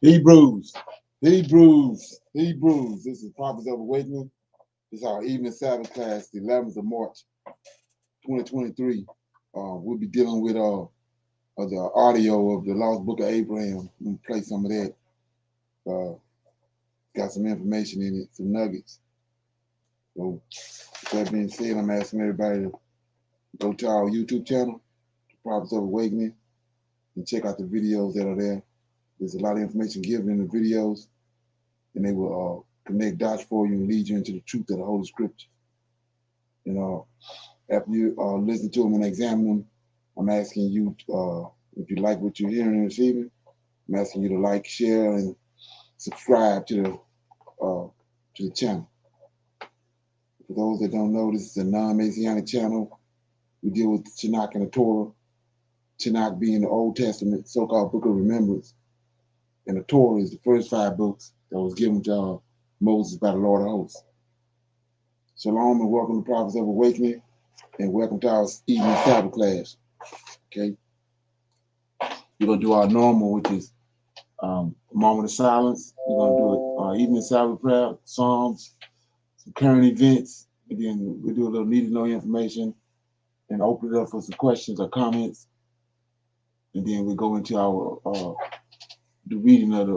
Hebrews, Hebrews. This is Prophets of Awakening. This is our evening Sabbath class, the 11th of March, 2023. We'll be dealing with the audio of the Lost Book of Abraham. I'm gonna play some of that. Got some information in it, some nuggets. So, with that being said, I'm asking everybody to go to our YouTube channel, Prophets of Awakening, and check out the videos that are there. There's a lot of information given in the videos, and they will connect dots for you and lead you into the truth of the Holy Scriptures. And after you listen to them and examine them, I'm asking you, if you like what you're hearing this evening, I'm asking you to like, share, and subscribe to the channel. For those that don't know, this is a non-Messianic channel. We deal with the Tanakh and the Torah. Tanakh being the Old Testament, so-called Book of Remembrance, and the Torah is the first 5 books that was given to Moses by the Lord of Hosts. Shalom and welcome to Prophets of Awakening, and welcome to our evening Sabbath class. Okay, we're gonna do our normal, which is a moment of silence. We're gonna do our evening Sabbath prayer, Psalms, some current events, and then we'll do a little need to know information, and open it up for some questions or comments, and then we go into our the reading of the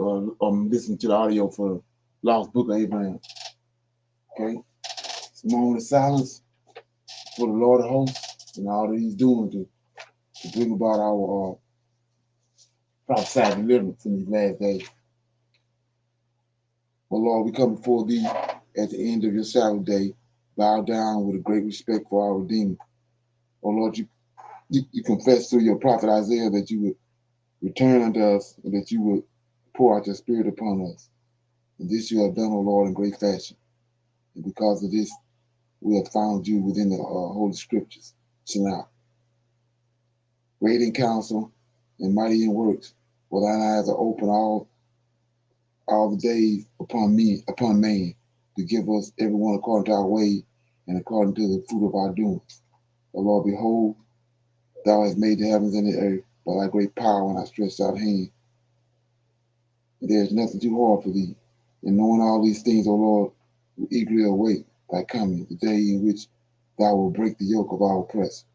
listening to the audio for Lost Book of Abraham. Okay, it's a moment of silence for the Lord of Hosts and all that He's doing to bring about our prophesied deliverance in these last days. Oh Lord, we come before Thee at the end of Your Sabbath day, bow down with a great respect for our Redeemer. Oh Lord, you confess through Your prophet Isaiah that You would return unto us and that You would pour out Your Spirit upon us. And this You have done, O Lord, in great fashion. And because of this, we have found You within the Holy Scriptures. Tanakh. Great in counsel and mighty in works, for Thine eyes are open all the days upon man, to give us everyone according to our way and according to the fruit of our doings. O Lord, behold, Thou hast made the heavens and the earth by Thy great power and Thy stretched out hand. And there is nothing too hard for Thee. And knowing all these things, O Lord, we eagerly await Thy coming, the day in which Thou wilt break the yoke of our oppressor.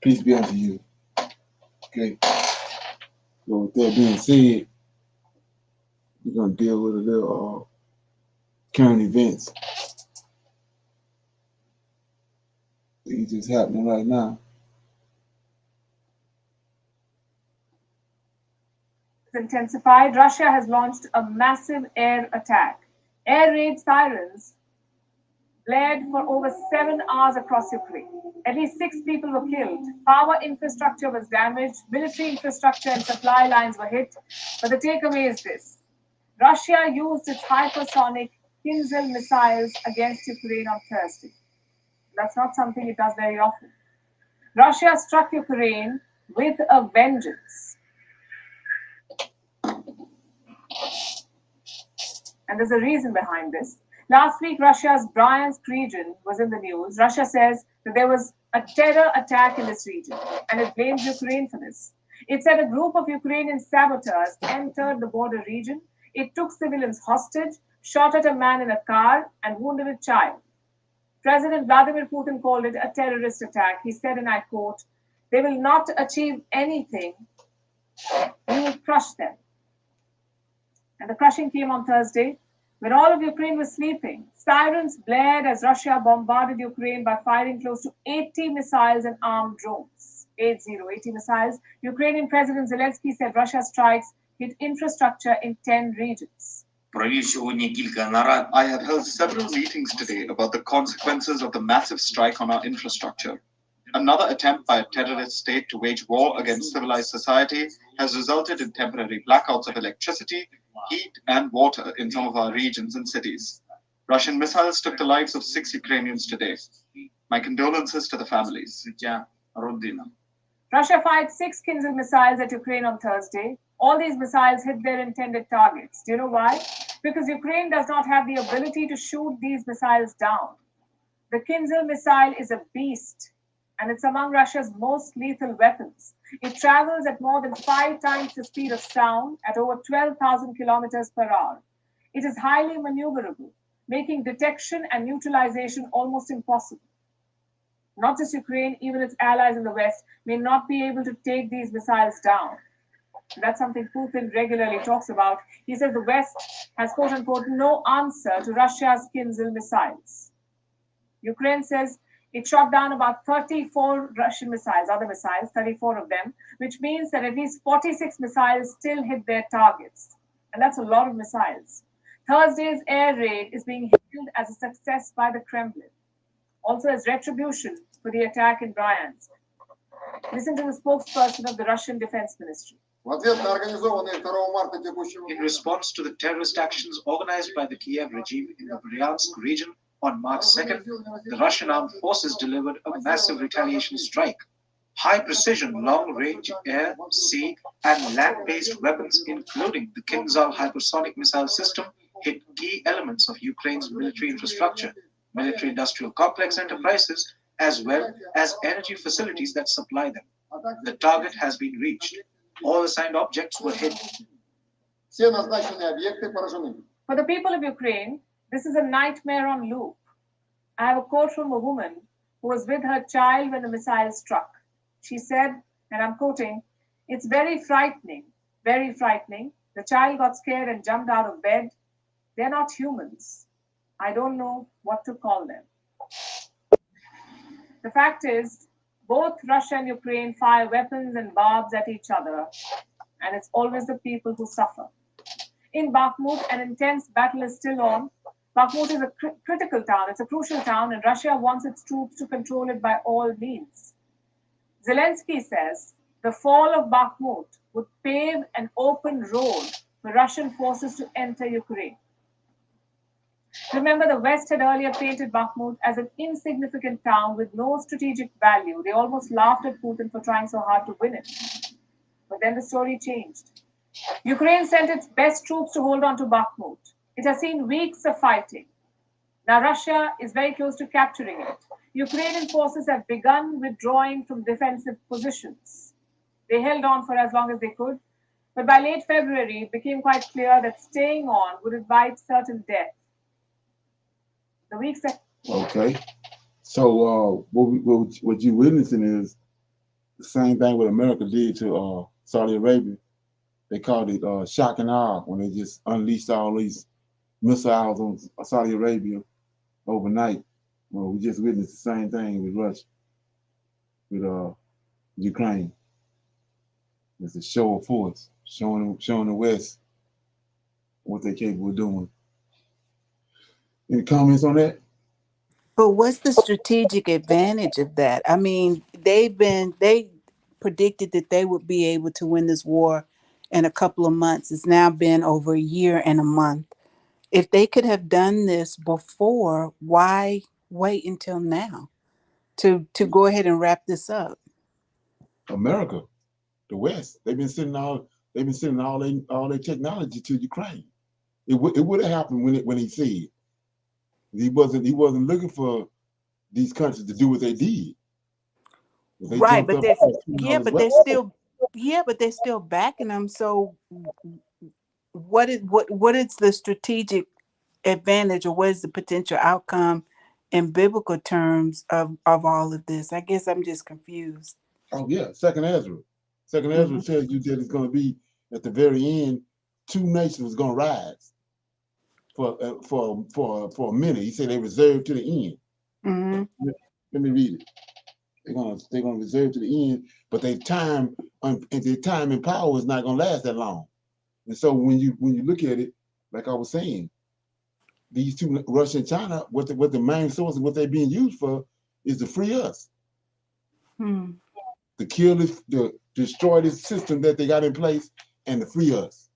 Peace be unto you. Okay. So with that being said, we're going to deal with a little current events. Things that's happening right now. Intensified, Russia has launched a massive air attack. Air raid sirens blared for over 7 hours across Ukraine. At least 6 people were killed. Power infrastructure was damaged. Military infrastructure and supply lines were hit. But the takeaway is this: Russia used its hypersonic Kinzhal missiles against Ukraine on Thursday. That's not something it does very often. Russia struck Ukraine with a vengeance. And there's a reason behind this. Last week, Russia's Bryansk region was in the news. Russia says that there was a terror attack in this region, and it blames Ukraine for this. It said a group of Ukrainian saboteurs entered the border region. It took civilians hostage, shot at a man in a car, and wounded a child. President Vladimir Putin called it a terrorist attack. He said, and I quote, "They will not achieve anything. We will crush them." And the crushing came on Thursday when all of Ukraine was sleeping. Sirens blared as Russia bombarded Ukraine by firing close to 80 missiles and armed drones. 80 missiles. Ukrainian President Zelensky said Russia's strikes hit infrastructure in 10 regions. I have held several meetings today about the consequences of the massive strike on our infrastructure. Another attempt by a terrorist state to wage war against civilized society has resulted in temporary blackouts of electricity, heat, and water in some of our regions and cities. Russian missiles took the lives of 6 Ukrainians today. My condolences to the families. Russia fired 6 Kinzhal missiles at Ukraine on Thursday. All these missiles hit their intended targets. Do you know why? Because Ukraine does not have the ability to shoot these missiles down. The Kinzhal missile is a beast, and it's among Russia's most lethal weapons. It travels at more than 5 times the speed of sound at over 12,000 kilometers per hour. It is highly maneuverable, making detection and neutralization almost impossible. Not just Ukraine, even its allies in the West may not be able to take these missiles down. That's something Putin regularly talks about. He says the West has, quote unquote, no answer to Russia's Kinzhal missiles. Ukraine says it shot down about 34 Russian missiles, other missiles, 34 of them, which means that at least 46 missiles still hit their targets. And that's a lot of missiles. Thursday's air raid is being hailed as a success by the Kremlin, also as retribution for the attack in Bryansk. Listen to the spokesperson of the Russian Defense Ministry. In response to the terrorist actions organized by the Kiev regime in the Bryansk region on March 2nd, the Russian armed forces delivered a massive retaliation strike. High-precision, long-range air, sea, and land-based weapons, including the Kinzhal hypersonic missile system, hit key elements of Ukraine's military infrastructure, military-industrial complex enterprises, as well as energy facilities that supply them. The target has been reached. All assigned objects were hit. For the people of Ukraine, this is a nightmare on loop. I have a quote from a woman who was with her child when the missile struck. She said, and I'm quoting, "It's very frightening, very frightening. The child got scared and jumped out of bed. They're not humans. I don't know what to call them." The fact is, both Russia and Ukraine fire weapons and barbs at each other, and it's always the people who suffer. In Bakhmut, an intense battle is still on. Bakhmut is a critical town, it's a crucial town, and Russia wants its troops to control it by all means. Zelensky says the fall of Bakhmut would pave an open road for Russian forces to enter Ukraine. Remember, the West had earlier painted Bakhmut as an insignificant town with no strategic value. They almost laughed at Putin for trying so hard to win it. But then the story changed. Ukraine sent its best troops to hold on to Bakhmut. It has seen weeks of fighting. Now Russia is very close to capturing it. Ukrainian forces have begun withdrawing from defensive positions. They held on for as long as they could, but by late February it became quite clear that staying on would invite certain death. The weeks that Okay. So what you're witnessing is the same thing what America did to Saudi Arabia. They called it shock and awe when they just unleashed all these missiles on Saudi Arabia overnight. Well, we just witnessed the same thing with Russia, with Ukraine. It's a show of force, showing the West what they're capable of doing. Any comments on that? But what's the strategic advantage of that? I mean, they predicted that they would be able to win this war in a couple of months. It's now been over a year and a month. If they could have done this before, why wait until now to go ahead and wrap this up? America, the West, they've been sending all their technology to Ukraine. It would have happened when he said he wasn't looking for these countries to do what they did. They Right, jumped but up. they're still backing them. So what is the strategic advantage, or what is the potential outcome in biblical terms of all of this? I guess I'm just confused. Oh yeah, Second Ezra. Second Ezra tells you that it's going to be at the very end, two nations going to rise for a minute. He said they reserved to the end. Mm-hmm. Let me read it. They're gonna reserve to the end, but their time in power is not gonna last that long. And so when you look at it, like I was saying, these two, Russia and China, what the main source of what they're being used for is to free us, to kill this, to destroy this system that they got in place, and to free us.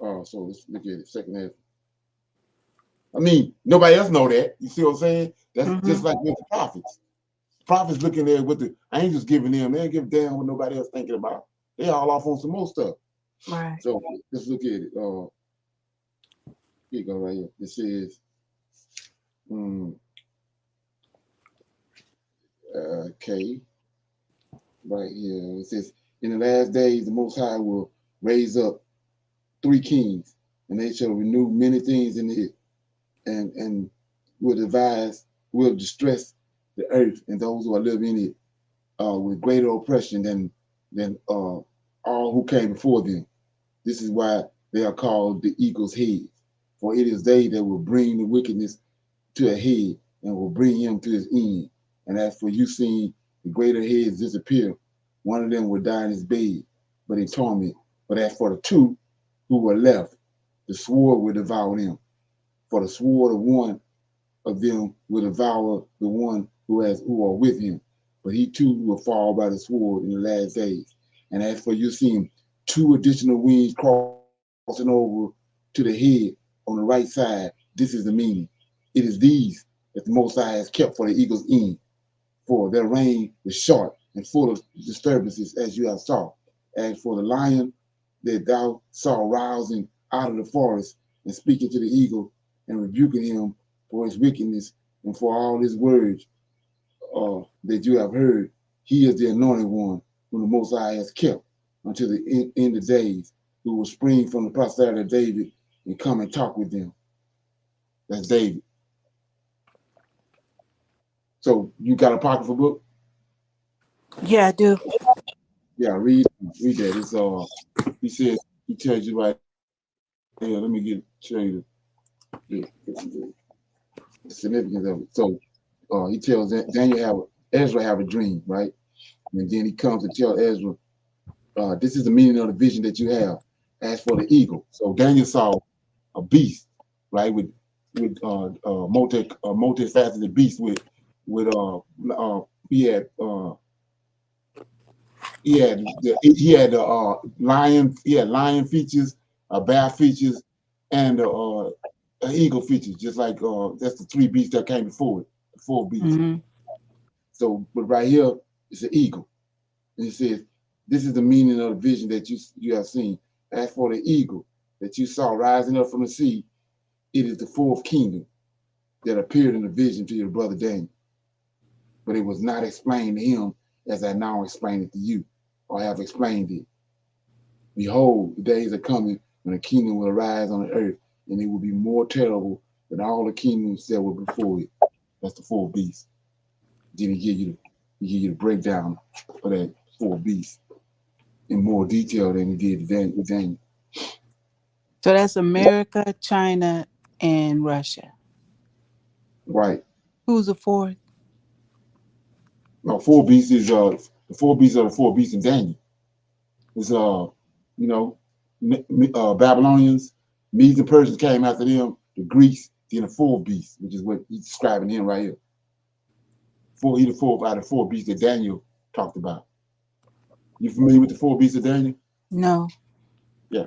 Oh, so let's look at it. Second half. I mean, nobody else know that. You see what I'm saying? That's just like with the prophets. Prophets looking there with the angels giving them, they don't give a damn what nobody else thinking about. They all off on some more stuff. Right. So let's look at it. Here you go right here. This is okay. right here. It says, in the last days, the Most High will raise up 3 kings, and they shall renew many things in it, and will devise, will distress the earth and those who are living in it with greater oppression than all who came before them. This is why they are called the eagle's head, for it is they that will bring the wickedness to a head and will bring him to his end. And as for you seeing the greater heads disappear, one of them will die in his bed, but in torment. But as for the 2 who were left, the sword will devour them. For the sword of one of them will devour the one who are with him. But he too will fall by the sword in the last days. And as for you seeing 2 additional wings crossing over to the head on the right side, this is the meaning. It is these that the Most High has kept for the eagle's end. For their reign was short and full of disturbances, as you have saw. As for the lion that thou saw rousing out of the forest and speaking to the eagle and rebuking him for his wickedness and for all his words that you have heard, he is the anointed one whom the Most High has kept until the end of days, who will spring from the posterity of David and come and talk with them. That's David. So you got a apocryphal book? Yeah, I do. Yeah, read that. It's he says he tells you right here. Let me show you the significance of it. So he tells Daniel Ezra have a dream, right? And then he comes and tells Ezra, this is the meaning of the vision that you have. As for the eagle, so Daniel saw a beast, right, with multifaceted beast with he had lion features, bear features, and eagle features, just like that's the 3 beasts that came before it, the 4 beasts. Mm-hmm. So, but right here is the eagle, and it says, "This is the meaning of the vision that you have seen. As for the eagle that you saw rising up from the sea, it is the 4th kingdom that appeared in the vision to your brother Daniel, but it was not explained to him as I now explain it to you, or have explained it. Behold, the days are coming when a kingdom will arise on the earth, and it will be more terrible than all the kingdoms that were before it." That's the 4 beasts. Then he give you the breakdown of that 4 beasts in more detail than he did with Daniel. So that's America, China, and Russia. Right. Who's the 4th? No, 4 beasts is the 4 beasts are the 4 beasts in Daniel. It's you know, Babylonians, Medes and Persians came after them, the Greeks, then the 4 beasts, which is what he's describing him right here. He the 4th out of 4 beasts that Daniel talked about. You familiar with the 4 beasts of Daniel? No. Yeah.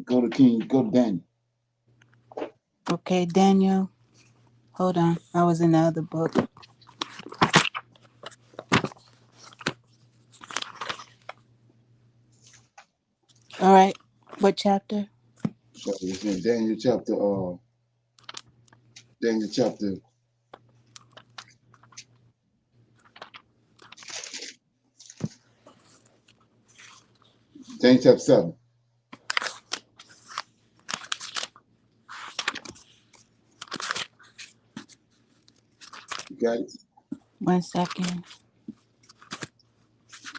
Go to Daniel. Okay, Daniel. Hold on. I was in the other book. All right. What chapter? So it's in Daniel chapter Daniel chapter 7. You got it? 1 second.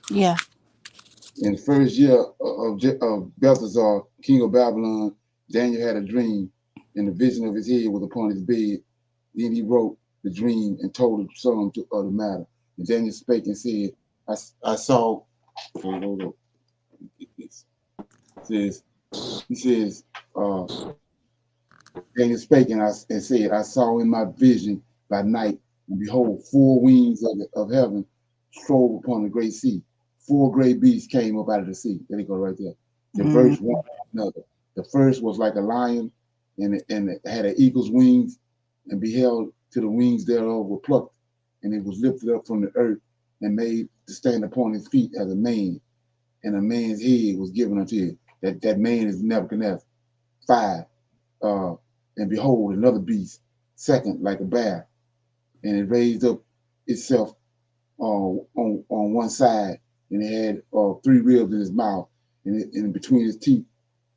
Yeah. In the first year of Belshazzar, king of Babylon, Daniel had a dream, and the vision of his head was upon his bed. Then he wrote the dream and told the son of the matter. And Daniel spake and said, I saw, hold on, it says, he says, uh, Daniel spake and said, I saw in my vision by night, and behold, 4 wings of heaven strove upon the great sea. 4 great beasts came up out of the sea. There you go, right there. Mm-hmm. Diverse one from another. The first was like a lion, and it had an eagle's wings, and beheld till the wings thereof were plucked, and it was lifted up from the earth, and made to stand upon his feet as a man, and a man's head was given unto it. That man is Nebuchadnezzar. 5. Uh, and behold, another beast, second like a bear, and it raised up itself on one side, and it had 3 ribs in his mouth, and between his teeth,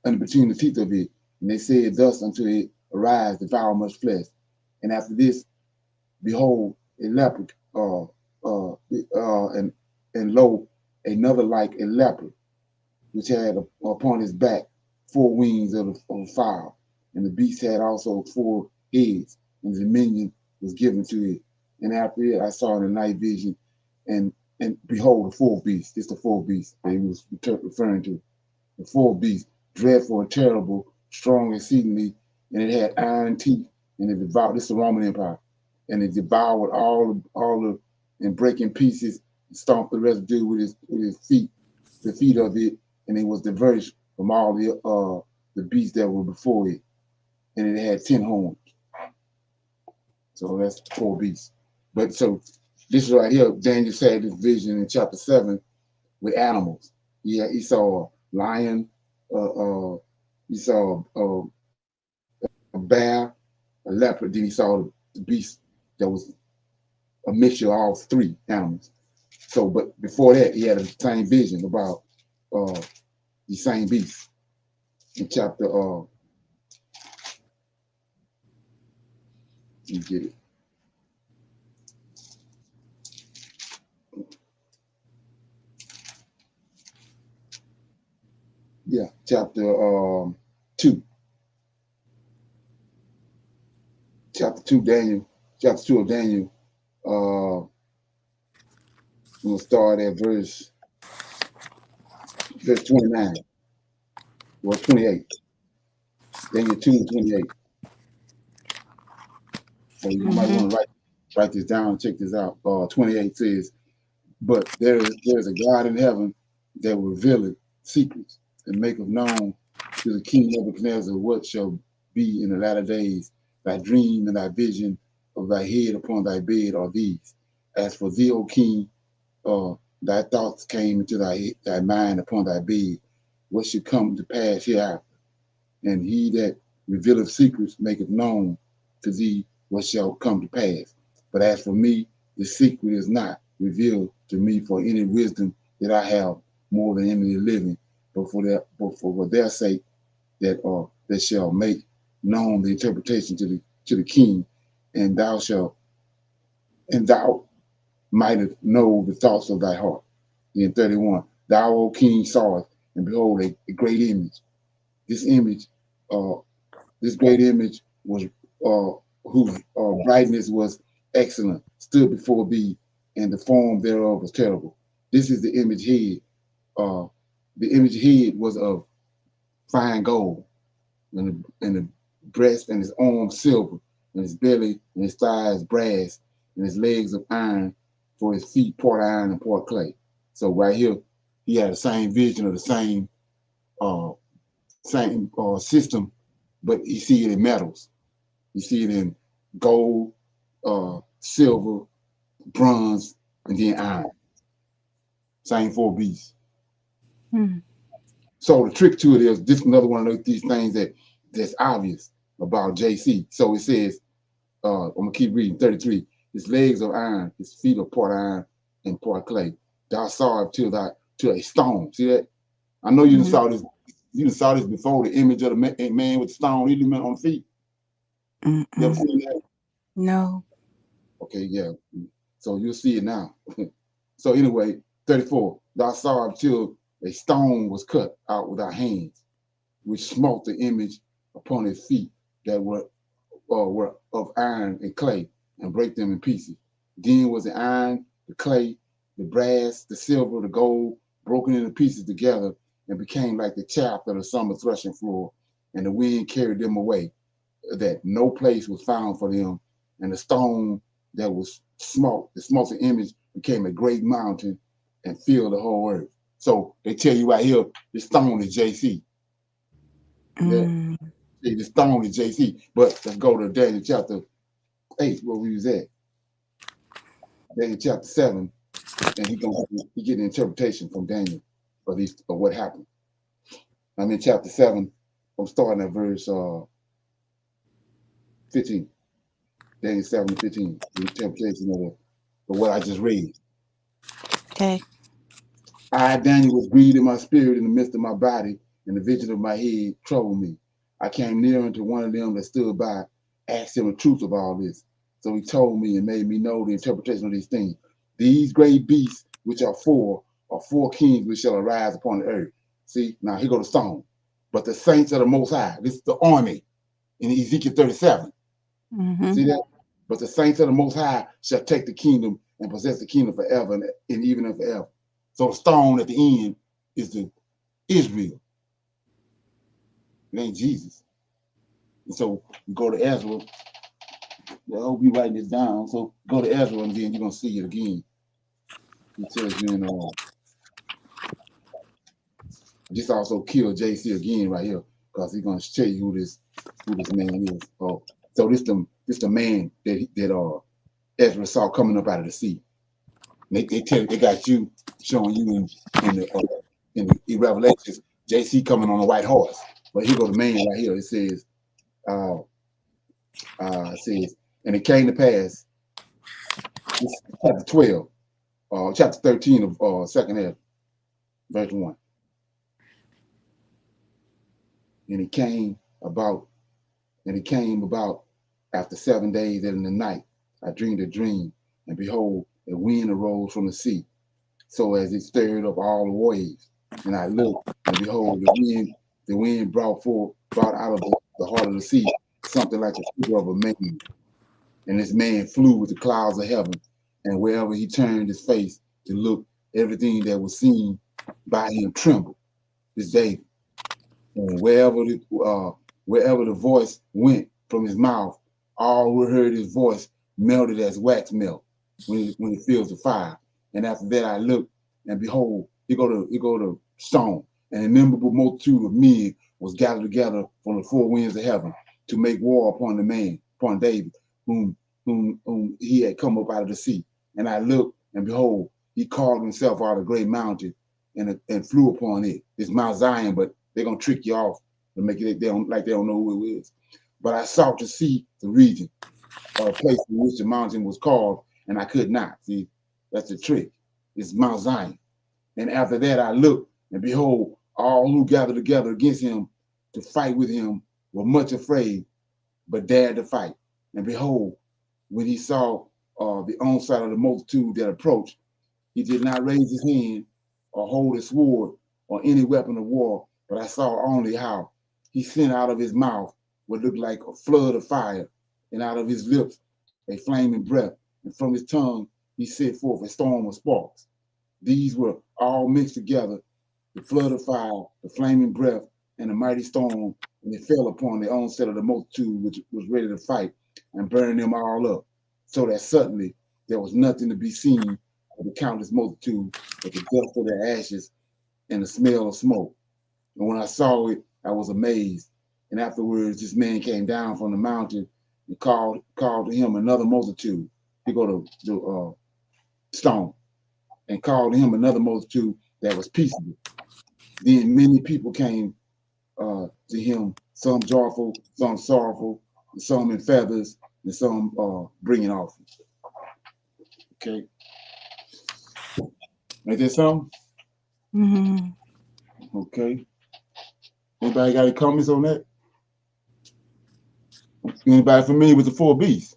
and between the teeth of it. And they said thus until it arise, devour much flesh. And after this, behold, a leopard, and lo, another like a leopard, which had upon his back 4 wings of fire. And the beast had also 4 heads, and dominion was given to it. And after it, I saw in the night vision, and behold, the 4th beast. It's the 4th beast that he was referring to. The 4th beast, dreadful and terrible, strong exceedingly, and it had iron teeth, and it devoured. This is the Roman Empire, and it devoured all the and breaking pieces, stomped the residue with his feet, the feet of it, and it was diverged from all the beasts that were before it, and it had 10 horns. So that's 4 beasts. But so this is right here. Daniel said this vision in chapter 7 with animals. Yeah, he saw a lion, he saw a bear, a leopard. Then he saw the beast that was a mixture of all 3 animals. So, but before that, he had the same vision about uh, the same beast in chapter. You get it? Yeah, two, chapter two, Daniel, chapter 2 of Daniel. We'll start at verse 29 or 28. Daniel 2:28. So you might Mm-hmm. want to write this down. Check this out. 28 says, "But there is a God in heaven that will reveal secrets and make of known to the king Nebuchadnezzar what shall be in the latter days. Thy dream and thy vision of thy head upon thy bed are these. As for thee, O king, uh, thy thoughts came into thy mind upon thy bed. What should come to pass hereafter? And he that revealeth secrets maketh known to thee what shall come to pass. But as for me, the secret is not revealed to me for any wisdom that I have more than any living, but for their sake that shall make known the interpretation to the king, and thou mightest know the thoughts of thy heart. In 31, thou, O king, sawest, and behold, a great image. This image uh, This great image was whose brightness was excellent, stood before thee, and the form thereof was terrible. This is the image head. Uh, the image head was of fine gold, and the breast and his arms silver, and his belly and his thighs brass, and his legs of iron, for his feet part iron and part clay. So right here, he had the same vision of the uh, same system, but you see it in metals. You see it in gold, silver, bronze, and then iron. Same 4 beasts. Mm-hmm. So the trick to it is this is another one of these things that's obvious about JC. So it says, I'm gonna keep reading 33. His legs are iron, his feet are part iron and part clay. Thou saw it till a stone. See that? I know you saw this. You saw this before. The image of the man with the stone element on the feet. You ever Mm-mm. seen that? No. Okay, yeah. So you'll see it now. So anyway, 34. Thou saw till a stone was cut out with our hands, which smote the image upon his feet that were of iron and clay, and break them in pieces. Then was the iron, the clay, the brass, the silver, the gold, broken into pieces together, and became like the chaff of the summer threshing floor, and the wind carried them away, that no place was found for them, and the stone that was smote, the smoking image became a great mountain and filled the whole earth. So they tell you right here, the stone is JC. Yeah, Mm. see, the stone is JC. But let's go to Daniel chapter 8, where we was at. Daniel chapter 7, and he get an interpretation from Daniel of what happened. I'm in chapter 7. I'm starting at verse 15. Daniel 7 to 15. The interpretation of what I just read. Okay. I, Daniel, was grieved in my spirit in the midst of my body, and the vision of my head troubled me. I came near unto one of them that stood by, asked him the truth of all this. So he told me and made me know the interpretation of these things. These great beasts, which are four kings which shall arise upon the earth. See, now here go the stone. But the saints of the Most High, this is the army in Ezekiel 37. Mm-hmm. See that? But the saints of the Most High shall take the kingdom and possess the kingdom forever and even and forever. So the stone at the end is the Israel. It ain't Jesus. And so you go to Ezra. I hope you writing this down. So go to Ezra and then you're gonna see it again. He tells you in this also killed JC again right here because he's gonna show you who this man is. Oh, so this the man that Ezra saw coming up out of the sea. They got you showing you in the Revelations, JC coming on a white horse. But here go the man right here. Uh, it says, and it came to pass, this is chapter 12, chapter 13 of second half, verse 1. And it came about, after 7 days and in the night, I dreamed a dream, and behold, a wind arose from the sea, so as it stirred up all the waves. And I looked, and behold, the wind brought out of the heart of the sea something like the figure of a man. And this man flew with the clouds of heaven, and wherever he turned his face to look, everything that was seen by him trembled. This David. And wherever the voice went from his mouth, all who heard his voice melted as wax melt when it fills the fire. And after that I looked, and behold, he go to stone, an innumerable multitude of men was gathered together from the four winds of heaven to make war upon the man, upon David, whom he had come up out of the sea. And I looked, and behold, he called himself out of a great mountain and flew upon it. It's Mount Zion, but they're gonna trick you off to make it they don't know who it is. But I sought to see the region or a place in which the mountain was called, and I could not. See, that's the trick. It's Mount Zion. And after that I looked, and behold, all who gathered together against him to fight with him were much afraid, but dared to fight. And behold, when he saw the onslaught of the multitude that approached, he did not raise his hand or hold his sword or any weapon of war, but I saw only how he sent out of his mouth what looked like a flood of fire, and out of his lips a flaming breath, and from his tongue he sent forth a storm of sparks. These were all mixed together, the flood of fire, the flaming breath, and the mighty storm, and it fell upon the onset of the multitude which was ready to fight and burn them all up, so that suddenly there was nothing to be seen of the countless multitude but the dust of their ashes and the smell of smoke. And when I saw it, I was amazed. And afterwards, this man came down from the mountain and called to him another multitude. He go to the stone and called to him another multitude that was peaceable. Then many people came to him, some joyful, some sorrowful, some in feathers, and some bringing offerings. Okay, ain't that something? Mm-hmm. Okay. Anybody got any comments on that? Anybody familiar with the four beasts?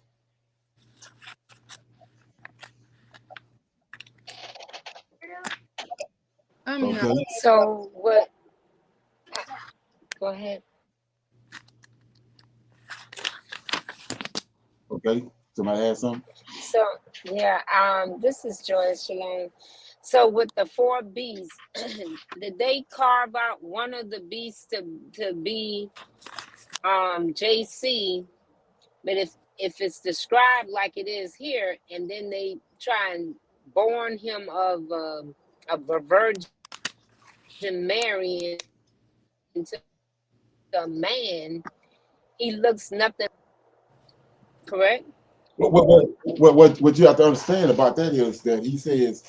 I'm not. Okay. So what? Go ahead. Okay. Somebody has something? So yeah, this is Joyce Shalom. So with the four beasts, did they carve out one of the beasts to be JC? But if it's described like it is here, and then they try and born him of a Virgin Mary into a man, he looks nothing. Correct. What you have to understand about that is that he says,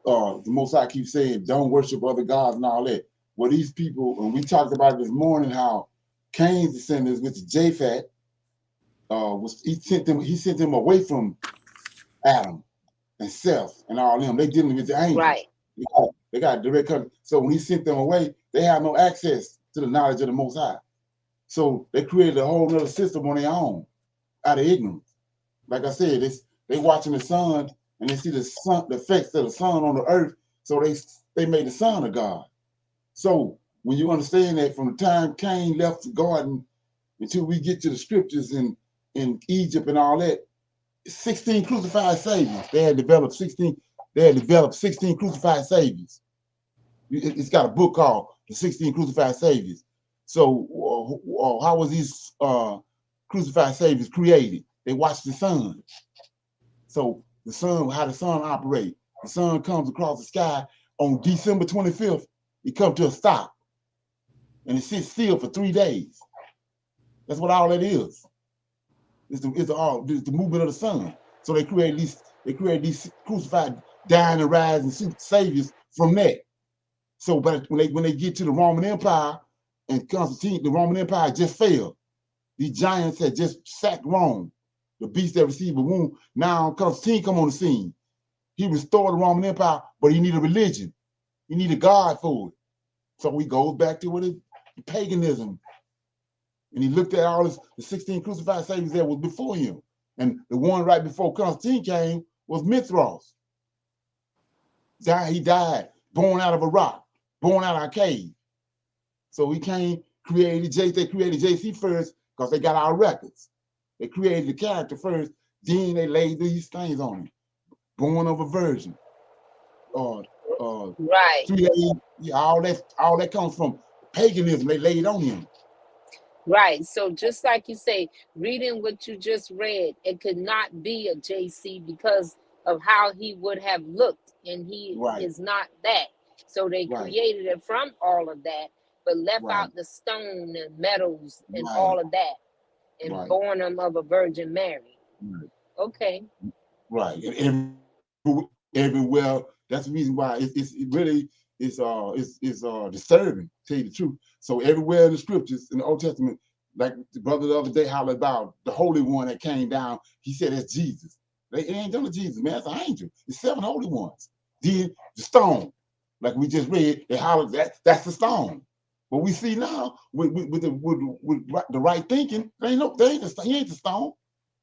the Most High keeps saying, don't worship other gods and all that. Well, these people, and we talked about this morning, how Cain's descendants, which is Japhet, he sent them away from Adam and Seth and all them. They dealing with the angels. Right. They got direct contact. So when he sent them away, they have no access to the knowledge of the Most High. So they created a whole other system on their own out of ignorance. Like I said, they watching the sun and they see the effects of the sun on the earth. So they made the sun a god. So when you understand that from the time Cain left the garden until we get to the scriptures in Egypt and all that, 16 crucified saviors. They had developed 16 crucified saviors. It's got a book called The 16 Crucified Saviors. So how was these crucified saviors created? They watched the sun. So the sun, how the sun operates. The sun comes across the sky on December 25th. It comes to a stop. And it sits still for 3 days. That's what all that is. It's the movement of the sun. So they create these crucified, dying and rising saviors from that. So, but when they get to the Roman Empire and Constantine, the Roman Empire just failed. These giants had just sacked Rome. The beast that received a wound. Now Constantine come on the scene. He restored the Roman Empire, but he needed a religion. He needed God for it. So he goes back to what is paganism. And he looked at all the 16 crucified saviors that was before him. And the one right before Constantine came was Mithras. He died, born out of a rock, born out of a cave. So he came, they created JC first because they got our records. They created the character first, then they laid these things on him. Born of a virgin. Right. 3 days, yeah, all that comes from paganism. They laid on him. Right. So just like you say, reading what you just read, it could not be a JC because of how he would have looked, and he is not that. So they created it from all of that, but left out the stone and metals and all of that, and born him of a Virgin Mary. Okay. Right. And everywhere. That's the reason why it really is disturbing, to tell you the truth. So everywhere in the scriptures in the Old Testament, like the brother the other day hollered about the Holy One that came down, he said that's Jesus. It ain't done to Jesus, man. It's an angel. It's 7 holy ones. Then the stone, like we just read, they hollered that's the stone. But we see now with the right thinking, he ain't the stone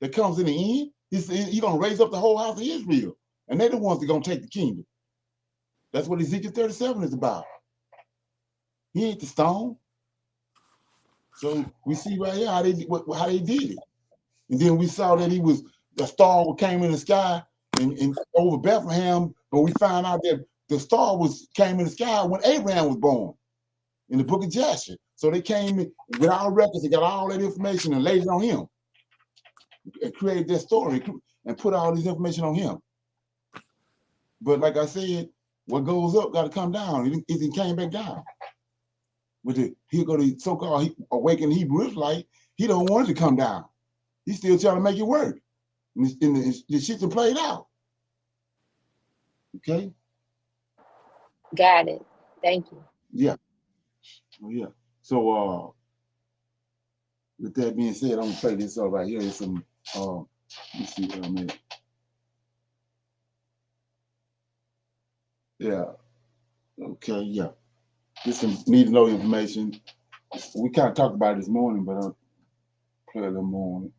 that comes in the end. He's gonna raise up the whole house of Israel, and they're the ones that gonna take the kingdom. That's what Ezekiel 37 is about. He ain't the stone. So we see right here how they did it, and then we saw that the star came in the sky and over Bethlehem, but we found out that the star came in the sky when Abraham was born in the book of Jasher. So they came in with our records, they got all that information and laid it on him and created that story and put all this information on him. But like I said, what goes up got to come down. It came back down. Here go the so-called awakened Hebrew Israelite. He don't want it to come down. He's still trying to make it work. And the shit's played out. Okay? Got it. Thank you. Yeah. Oh, yeah. So with that being said, I'm gonna play this up right here. It's some let's see what I made. Yeah. Okay, yeah. This some need to know information. We kind of talked about it this morning, but I'll play a little more on it.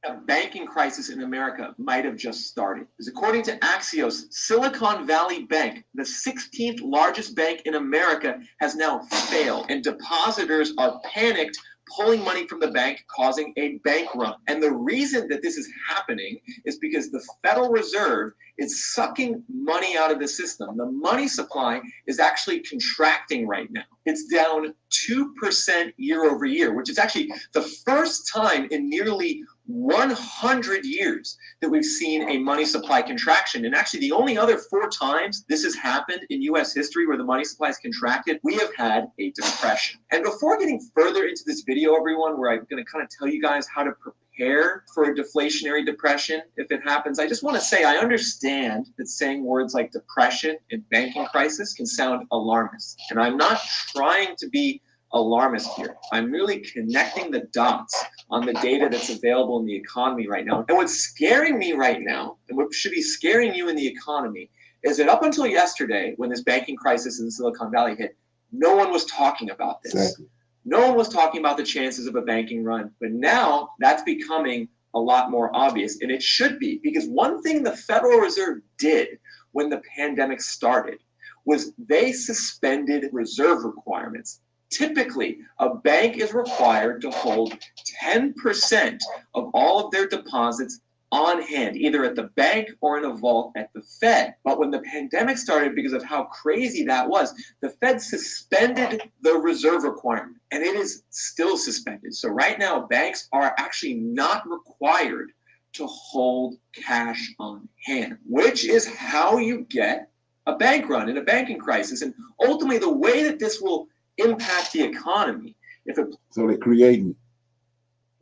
A banking crisis in America might have just started. Because according to Axios, Silicon Valley Bank, the 16th largest bank in America, has now failed, and depositors are panicked, pulling money from the bank, causing a bank run. And the reason that this is happening is because the Federal Reserve is sucking money out of the system. The money supply is actually contracting right now. It's down 2% year over year, which is actually the first time in nearly 100 years that we've seen a money supply contraction. And actually the only other 4 times this has happened in US history where the money supply has contracted, we have had a depression. And before getting further into this video, everyone, where I'm going to kind of tell you guys how to prepare for a deflationary depression if it happens, I just want to say I understand that saying words like depression and banking crisis can sound alarmist. And I'm not trying to be alarmist here. I'm merely connecting the dots on the data that's available in the economy right now. And what's scaring me right now, and what should be scaring you in the economy, is that up until yesterday, when this banking crisis in Silicon Valley hit, no one was talking about this. Exactly. No one was talking about the chances of a banking run. But now that's becoming a lot more obvious, and it should be, because one thing the Federal Reserve did when the pandemic started was they suspended reserve requirements. Typically, a bank is required to hold 10% of all of their deposits on hand, either at the bank or in a vault at the Fed. But when the pandemic started, because of how crazy that was, the Fed suspended the reserve requirement, and it is still suspended. So right now, banks are actually not required to hold cash on hand, which is how you get a bank run in a banking crisis. And ultimately, the way that this will impact the economy, if it So they're creating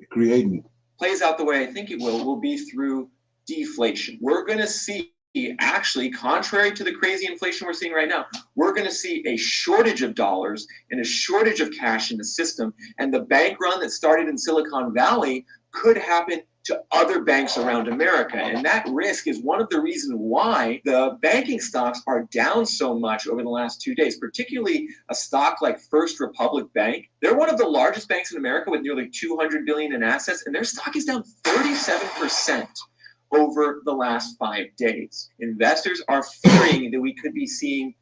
it. Plays out the way I think it will be through deflation. We're going to see, actually, contrary to the crazy inflation we're seeing right now, we're going to see a shortage of dollars and a shortage of cash in the system. And the bank run that started in Silicon Valley could happen to other banks around America. And that risk is one of the reasons why the banking stocks are down so much over the last 2 days, particularly a stock like First Republic Bank. They're one of the largest banks in America with nearly $200 billion in assets, and their stock is down 37% over the last 5 days. Investors are fearing that we could be seeing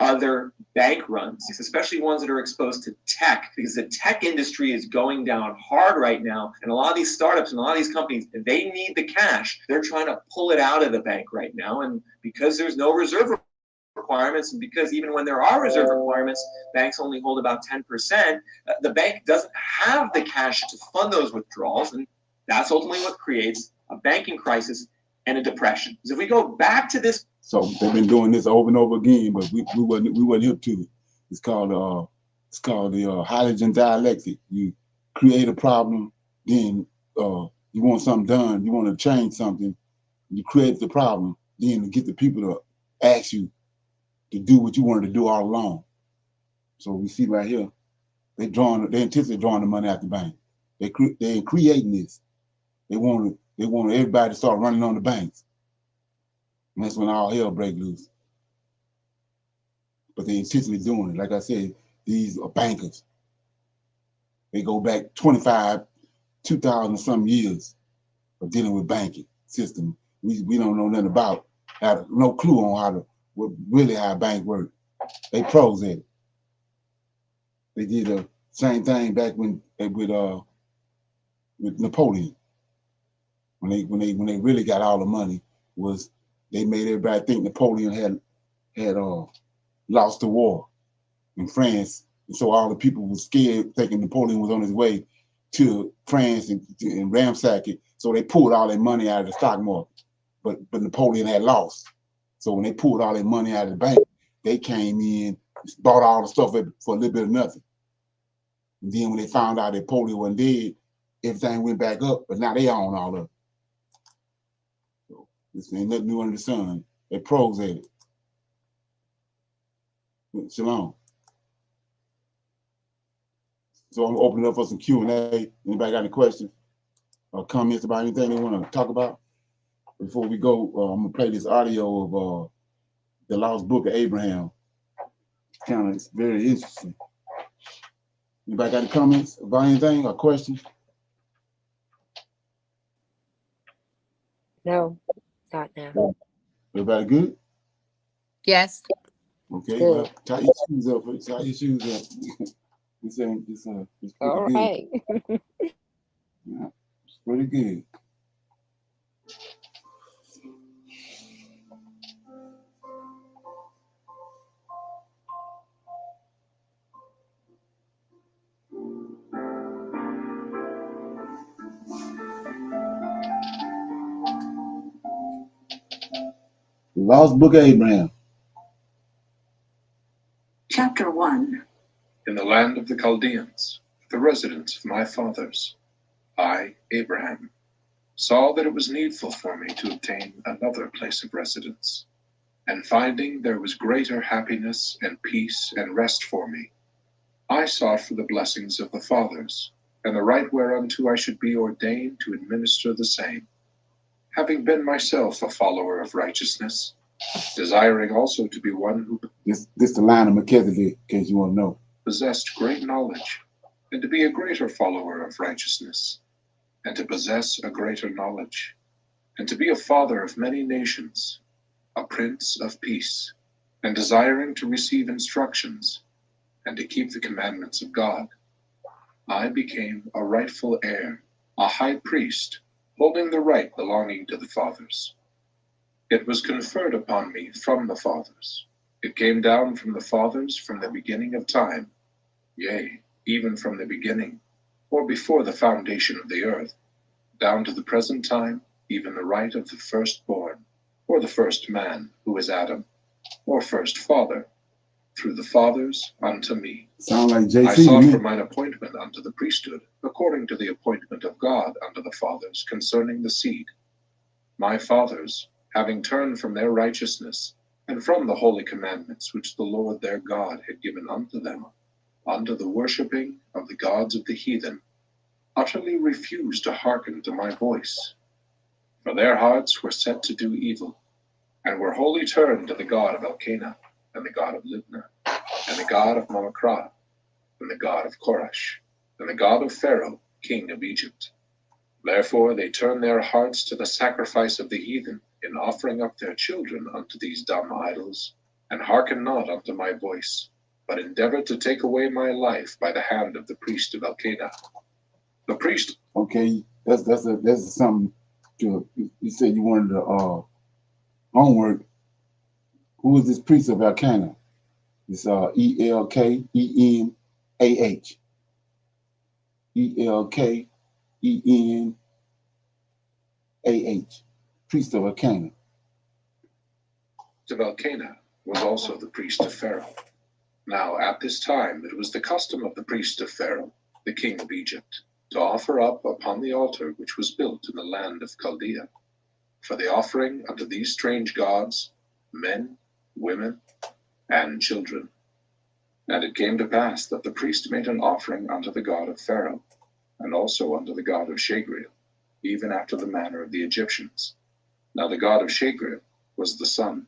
other bank runs, especially ones that are exposed to tech, because the tech industry is going down hard right now. And a lot of these startups and a lot of these companies, they need the cash. They're trying to pull it out of the bank right now. And because there's no reserve requirements, and because even when there are reserve requirements, banks only hold about 10%, the bank doesn't have the cash to fund those withdrawals. And that's ultimately what creates a banking crisis and a depression. Because if we go back to this, so they've been doing this over and over again, but we wasn't hip to it. It's called the hydrogen dialectic. You create a problem, then you want something done, you want to change something, you create the problem, then to get the people to ask you to do what you wanted to do all along. So we see right here, they intentionally drawing the money out the bank. They're creating this. They want everybody to start running on the banks. And that's when all hell break loose. But they intentionally doing it. Like I said, these are bankers. They go back 2,000 some years of dealing with banking system. We don't know nothing about, no clue on how a bank works. They pros at it. They did the same thing back with Napoleon. When they really got all the money, was they made everybody think Napoleon had lost the war in France, and so all the people were scared, thinking Napoleon was on his way to France and ransack it. So they pulled all their money out of the stock market, but Napoleon had lost. So when they pulled all their money out of the bank, they came in, bought all the stuff for a little bit of nothing. And then when they found out Napoleon wasn't dead, everything went back up, but now they own all of it. So this ain't nothing new under the sun. They pros at it. Shalom. So I'm opening up for some Q&A. Anybody got any questions or comments about anything they want to talk about? Before we go, I'm going to play this audio of the Lost Book of Abraham. It's very interesting. Anybody got any comments about anything or questions? No, not now. Everybody good? Yes. Okay, Good. well, tie your shoes up. Tie your shoes up. It's pretty All good. right. Yeah, it's pretty good. The Lost Book of Abraham. Chapter 1. In the land of the Chaldeans, the residence of my fathers, I, Abraham, saw that it was needful for me to obtain another place of residence, and finding there was greater happiness and peace and rest for me, I sought for the blessings of the fathers, and the right whereunto I should be ordained to administer the same, having been myself a follower of righteousness, desiring also to be one who This the line of Melchizedek, in case you want to know. Possessed great knowledge, and to be a greater follower of righteousness, and to possess a greater knowledge, and to be a father of many nations, a prince of peace, and desiring to receive instructions, and to keep the commandments of God. I became a rightful heir, a high priest, holding the right belonging to the fathers. It was conferred upon me from the fathers. It came down from the fathers from the beginning of time, yea, even from the beginning, or before the foundation of the earth, down to the present time, even the right of the firstborn, or the first man, who is Adam, or first father, through the fathers unto me. Sound like JC I sought to for me. mine appointment unto the priesthood, according to the appointment of God unto the fathers concerning the seed. My fathers, having turned from their righteousness, and from the holy commandments which the Lord their God had given unto them, unto the worshipping of the gods of the heathen, utterly refused to hearken to my voice. For their hearts were set to do evil, and were wholly turned to the god of Elkanah, and the god of Libnah, and the god of Mamacrah, and the god of Koresh, and the god of Pharaoh, king of Egypt. Therefore they turned their hearts to the sacrifice of the heathen, in offering up their children unto these dumb idols, and hearkened not unto my voice, but endeavored to take away my life by the hand of the priest of Elkanah. The priest. Okay, that's something to. You said you wanted to homework. Who is this priest of Elkanah? It's Elkanah. Elkanah. Priest of Elkanah. Of Elkanah was also the priest of Pharaoh. Now at this time it was the custom of the priest of Pharaoh, the king of Egypt, to offer up upon the altar which was built in the land of Chaldea, for the offering unto these strange gods, men, women, and children. And it came to pass that the priest made an offering unto the god of Pharaoh, and also unto the god of Shagriel, even after the manner of the Egyptians. Now the god of Shagriel was the sun.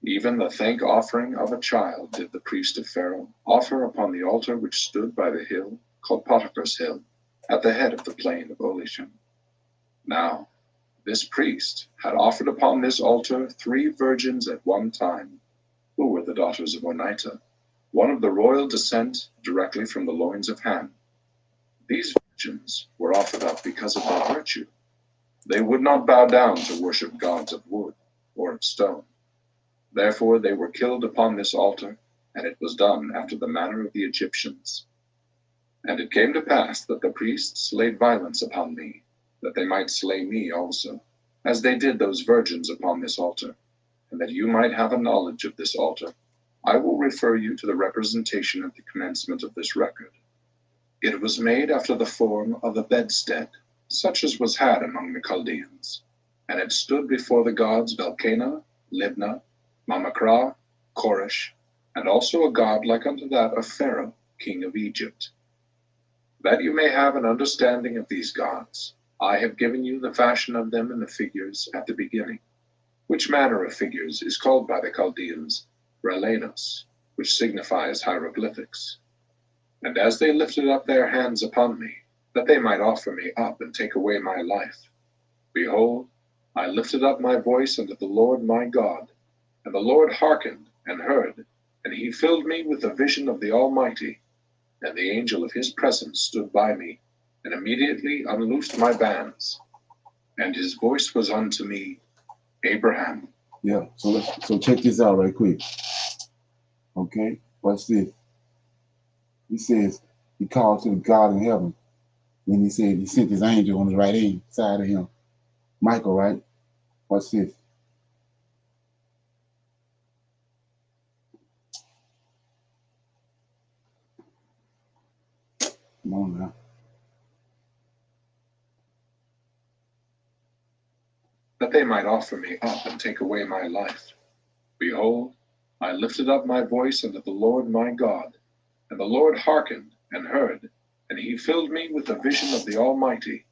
Even the thank offering of a child did the priest of Pharaoh offer upon the altar which stood by the hill called Potiphar's hill, at the head of the plain of Olisham. Now this priest had offered upon this altar 3 virgins at one time, who were the daughters of Onita, one of the royal descent directly from the loins of Ham. These virgins were offered up because of their virtue. They would not bow down to worship gods of wood or of stone. Therefore they were killed upon this altar, and it was done after the manner of the Egyptians. And it came to pass that the priests laid violence upon me, that they might slay me also, as they did those virgins upon this altar. And that you might have a knowledge of this altar, I will refer you to the representation at the commencement of this record. It was made after the form of a bedstead, such as was had among the Chaldeans, and it stood before the gods of Elkanah, Libnah, Mamacrah, Koresh, and also a god like unto that of Pharaoh, king of Egypt. That you may have an understanding of these gods, I have given you the fashion of them in the figures at the beginning, which manner of figures is called by the Chaldeans Relenos, which signifies hieroglyphics. And as they lifted up their hands upon me, that they might offer me up and take away my life, behold, I lifted up my voice unto the Lord my God, and the Lord hearkened and heard, and he filled me with the vision of the Almighty, and the angel of his presence stood by me, and immediately unloosed my bands. And his voice was unto me, Abraham. Yeah, so check this out right quick. Okay, watch this. He says he called to the God in heaven. Then he said he sent his angel on the right hand side of him. Michael, right? Watch this. Come on now. That they might offer me up and take away my life. Behold, I lifted up my voice unto the Lord my God, And the Lord hearkened and heard, and he filled me with the vision of the Almighty.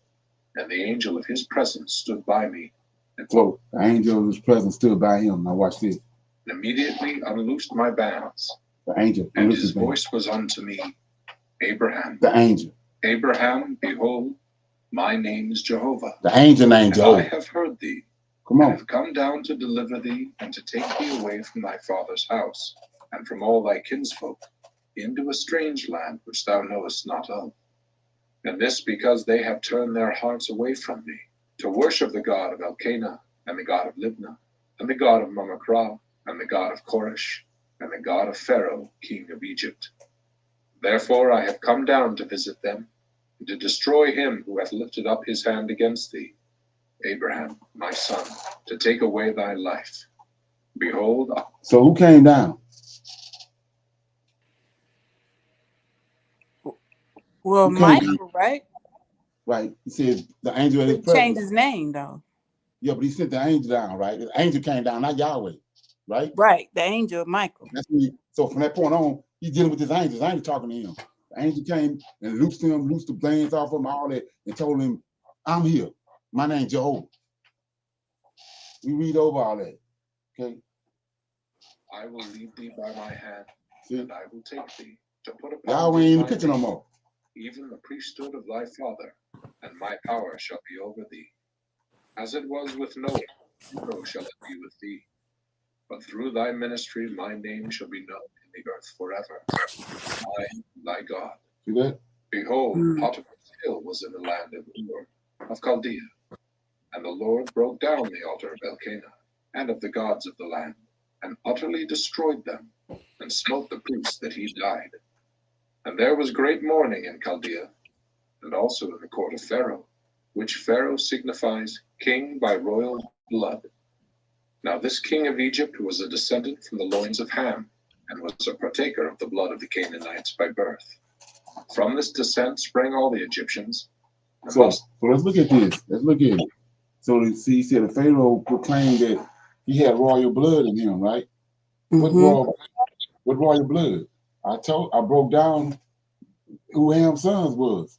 And the angel of his presence stood by me. And So the angel of his presence stood by him. Now watch this. immediately unloosed my bands. The angel. And his voice was unto me, Abraham. The angel. Abraham, behold, my name is Jehovah. The angel named Jehovah. I have heard thee. Come on. I have come down to deliver thee and to take thee away from thy father's house and from all thy kinsfolk into a strange land which thou knowest not of. And this because they have turned their hearts away from me to worship the God of Elkanah and the God of Libnah and the God of Mamacrah and the God of Koresh and the God of Pharaoh, king of Egypt. Therefore I have come down to visit them and to destroy him who hath lifted up his hand against thee, Abraham, my son, to take away thy life. Behold. So who came down? Well, Michael, right? Right. He said the angel of his He presence. changed his name though. Yeah, but he sent the angel down, right? The angel came down, not Yahweh, right? Right. The angel of Michael. That's me. So from that point on, he's dealing with his angels. I ain't talking to him. The angel came and loosed the bands off him, all that, and told him, I'm here. My name's Jehovah. We read over all that. Okay. I will lead thee by my hand, and I will take thee to put upon Yahweh thee ain't in the my picture no name, more. even the priesthood of thy father, and my power shall be over thee. As it was with Noah, so shall it be with thee. But through thy ministry my name shall be known in the earth forever. I am thy God. See that? Behold, Potiphar's hill was in the land of Ur, of Chaldea. And the Lord broke down the altar of Elkanah, and of the gods of the land, and utterly destroyed them, and smote the priests that he died. And there was great mourning in Chaldea, and also in the court of Pharaoh, which Pharaoh signifies king by royal blood. Now this king of Egypt was a descendant from the loins of Ham, and was a partaker of the blood of the Canaanites by birth. From this descent sprang all the Egyptians. So let's look at this. Let's look at it. So he said the Pharaoh proclaimed that he had royal blood in him, right? Mm-hmm. What royal blood? I broke down who Ham's sons was.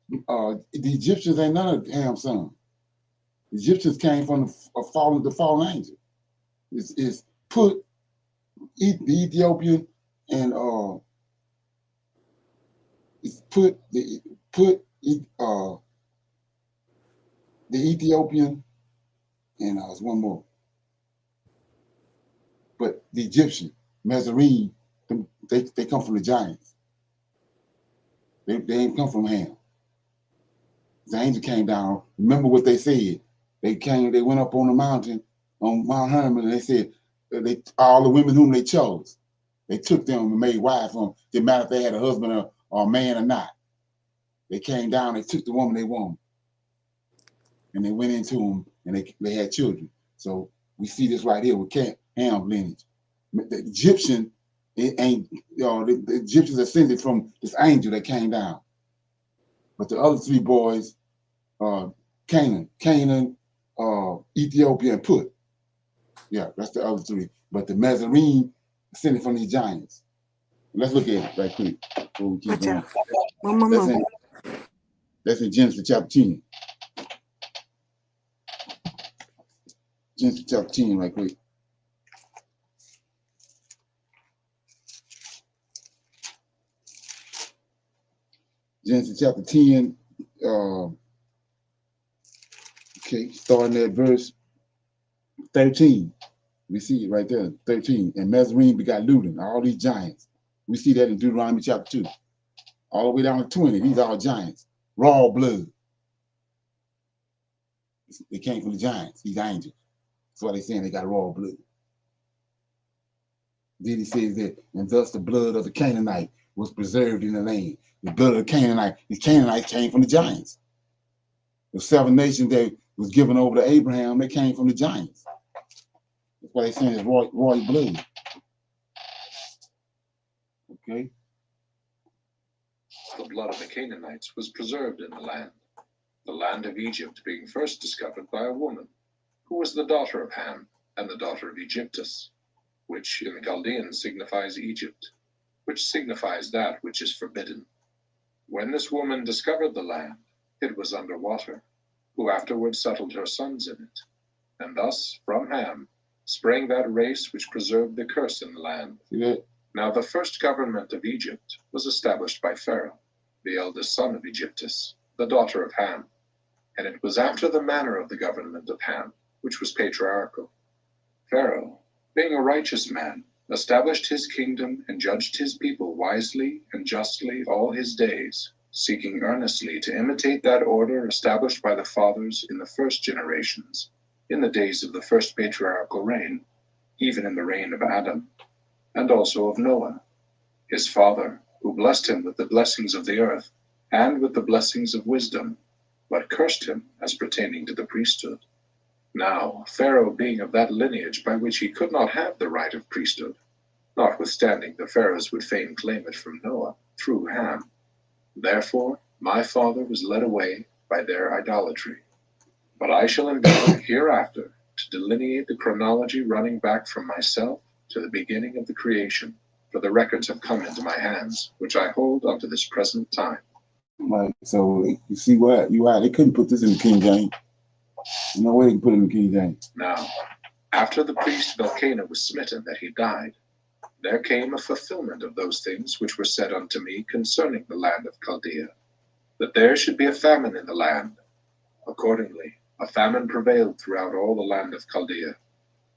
The Egyptians ain't none of Ham's sons. The Egyptians came from the fallen angel. It's put the Ethiopian and it's put the Ethiopian and there's one more. But the Egyptian, Mizraim, they come from the giants. They ain't come from Ham. The angel came down. Remember what they said. They went up on the mountain, on Mount Hermon, and they said, all the women whom they chose, they took them and made wives for them. Didn't matter if they had a husband or a man or not. They came down, they took the woman they wanted. And they went into them and they had children. So we see this right here with Ham's lineage. The Egyptian, the Egyptians ascended from this angel that came down. But the other three boys, Canaan, Ethiopia, and Put. Yeah, that's the other three. But the Mizraim ascended from these giants. Let's look at it right quick before we keep going. That's in Genesis chapter 10. Genesis chapter 10 right quick. Genesis chapter 10, starting at verse 13. We see it right there, 13. And Mizraim begot Ludan, all these giants. We see that in Deuteronomy chapter 2. All the way down to 20, these are all giants. Raw blood. They came from the giants, these angels. That's why they're saying they got raw blood. Then he says that, and thus the blood of the Canaanite was preserved in the land. The blood of the Canaanite, these Canaanites came from the giants. The 7 nations that was given over to Abraham, they came from the giants. That's why they're saying it's royal blood. Okay. The blood of the Canaanites was preserved in the land of Egypt being first discovered by a woman, who was the daughter of Ham and the daughter of Egyptus, which in the Chaldeans signifies Egypt. which signifies that which is forbidden. When this woman discovered the land, it was under water, who afterwards settled her sons in it. And thus, from Ham, sprang that race which preserved the curse in the land. Now the first government of Egypt was established by Pharaoh, the eldest son of Egyptus, the daughter of Ham. And it was after the manner of the government of Ham, which was patriarchal. Pharaoh, being a righteous man, established his kingdom and judged his people wisely and justly all his days, seeking earnestly to imitate that order established by the fathers in the first generations, in the days of the first patriarchal reign, even in the reign of Adam, and also of Noah, his father, who blessed him with the blessings of the earth and with the blessings of wisdom, but cursed him as pertaining to the priesthood. Now, Pharaoh being of that lineage by which he could not have the right of priesthood, notwithstanding the Pharaohs would fain claim it from Noah through Ham. Therefore, my father was led away by their idolatry. But I shall endeavor hereafter to delineate the chronology running back from myself to the beginning of the creation, for the records have come into my hands, which I hold unto this present time. Right. So you see what you are. They couldn't put this in the King James. No way they can put it in the King James. Now, after the priest Elkanah was smitten that he died, there came a fulfillment of those things which were said unto me concerning the land of Chaldea, that there should be a famine in the land. Accordingly, a famine prevailed throughout all the land of Chaldea,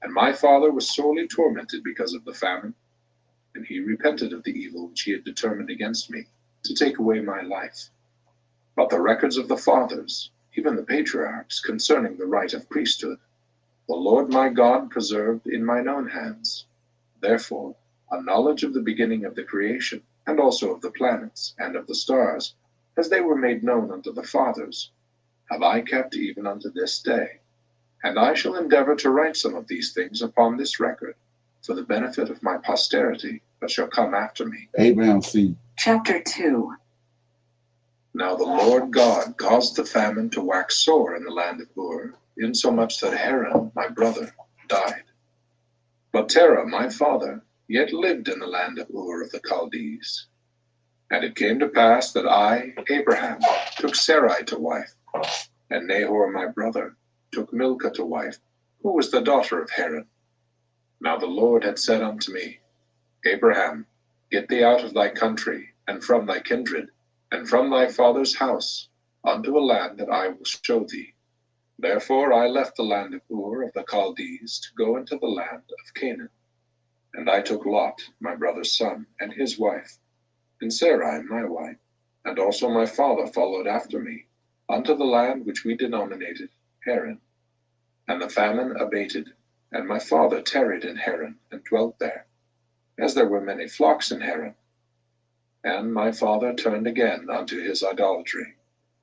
and my father was sorely tormented because of the famine, and he repented of the evil which he had determined against me, to take away my life. But the records of the fathers, even the patriarchs, concerning the right of priesthood, the Lord my God preserved in mine own hands. Therefore, a knowledge of the beginning of the creation, and also of the planets and of the stars, as they were made known unto the fathers, have I kept even unto this day. And I shall endeavor to write some of these things upon this record, for the benefit of my posterity that shall come after me. Abraham's seed. Chapter 2. Now the Lord God caused the famine to wax sore in the land of Ur, insomuch that Haran, my brother, died. But Terah, my father, yet lived in the land of Ur of the Chaldees. And it came to pass that I, Abraham, took Sarai to wife, and Nahor, my brother, took Milcah to wife, who was the daughter of Haran. Now the Lord had said unto me, Abraham, get thee out of thy country, and from thy kindred, and from thy father's house, unto a land that I will show thee. Therefore I left the land of Ur of the Chaldees to go into the land of Canaan. And I took Lot, my brother's son, and his wife, and Sarai, my wife, and also my father followed after me, unto the land which we denominated Haran. And the famine abated, and my father tarried in Haran, and dwelt there, as there were many flocks in Haran. And my father turned again unto his idolatry.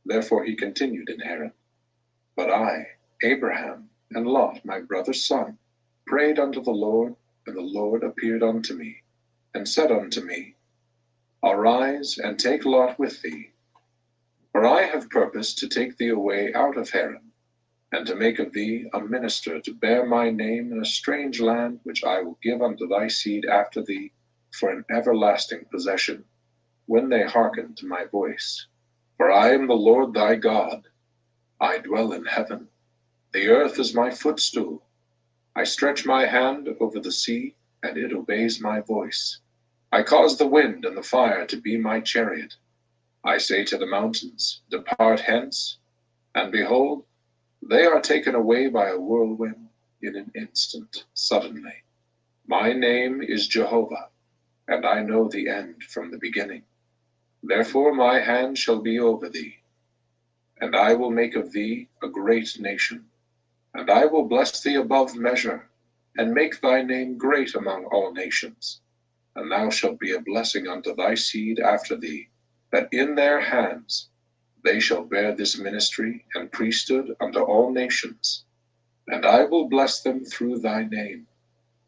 Therefore he continued in Haran. But I, Abraham, and Lot, my brother's son, prayed unto the Lord, and the Lord appeared unto me, and said unto me, Arise, and take Lot with thee. For I have purposed to take thee away out of Haran, and to make of thee a minister to bear my name in a strange land which I will give unto thy seed after thee for an everlasting possession, when they hearken to my voice. For I am the Lord thy God. I dwell in heaven. The earth is my footstool. I stretch my hand over the sea, and it obeys my voice. I cause the wind and the fire to be my chariot. I say to the mountains, Depart hence, and behold, they are taken away by a whirlwind in an instant, suddenly. My name is Jehovah, and I know the end from the beginning. Therefore my hand shall be over thee, and I will make of thee a great nation. And I will bless thee above measure, and make thy name great among all nations. And thou shalt be a blessing unto thy seed after thee, that in their hands they shall bear this ministry and priesthood unto all nations. And I will bless them through thy name.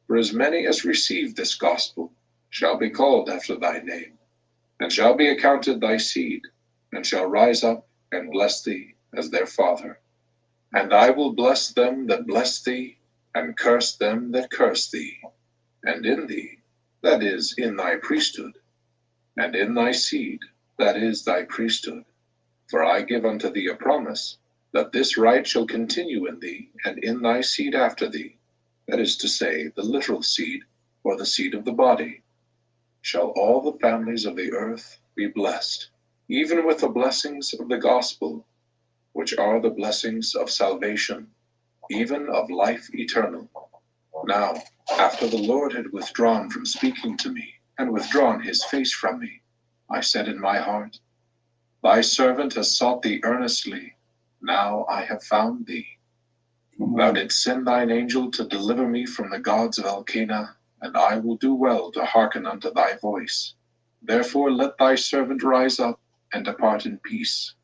For as many as receive this gospel shall be called after thy name, and shall be accounted thy seed, and shall rise up and bless thee as their father. And I will bless them that bless thee, and curse them that curse thee. And in thee, that is, in thy priesthood, and in thy seed, that is thy priesthood. For I give unto thee a promise, that this right shall continue in thee, and in thy seed after thee, that is to say, the literal seed, or the seed of the body. Shall all the families of the earth be blessed, even with the blessings of the gospel, which are the blessings of salvation, even of life eternal. Now, after the Lord had withdrawn from speaking to me, and withdrawn his face from me, I said in my heart, Thy servant has sought thee earnestly. Now I have found thee. Thou didst send thine angel to deliver me from the gods of Elkanah, and I will do well to hearken unto thy voice. Therefore let thy servant rise up and depart in peace.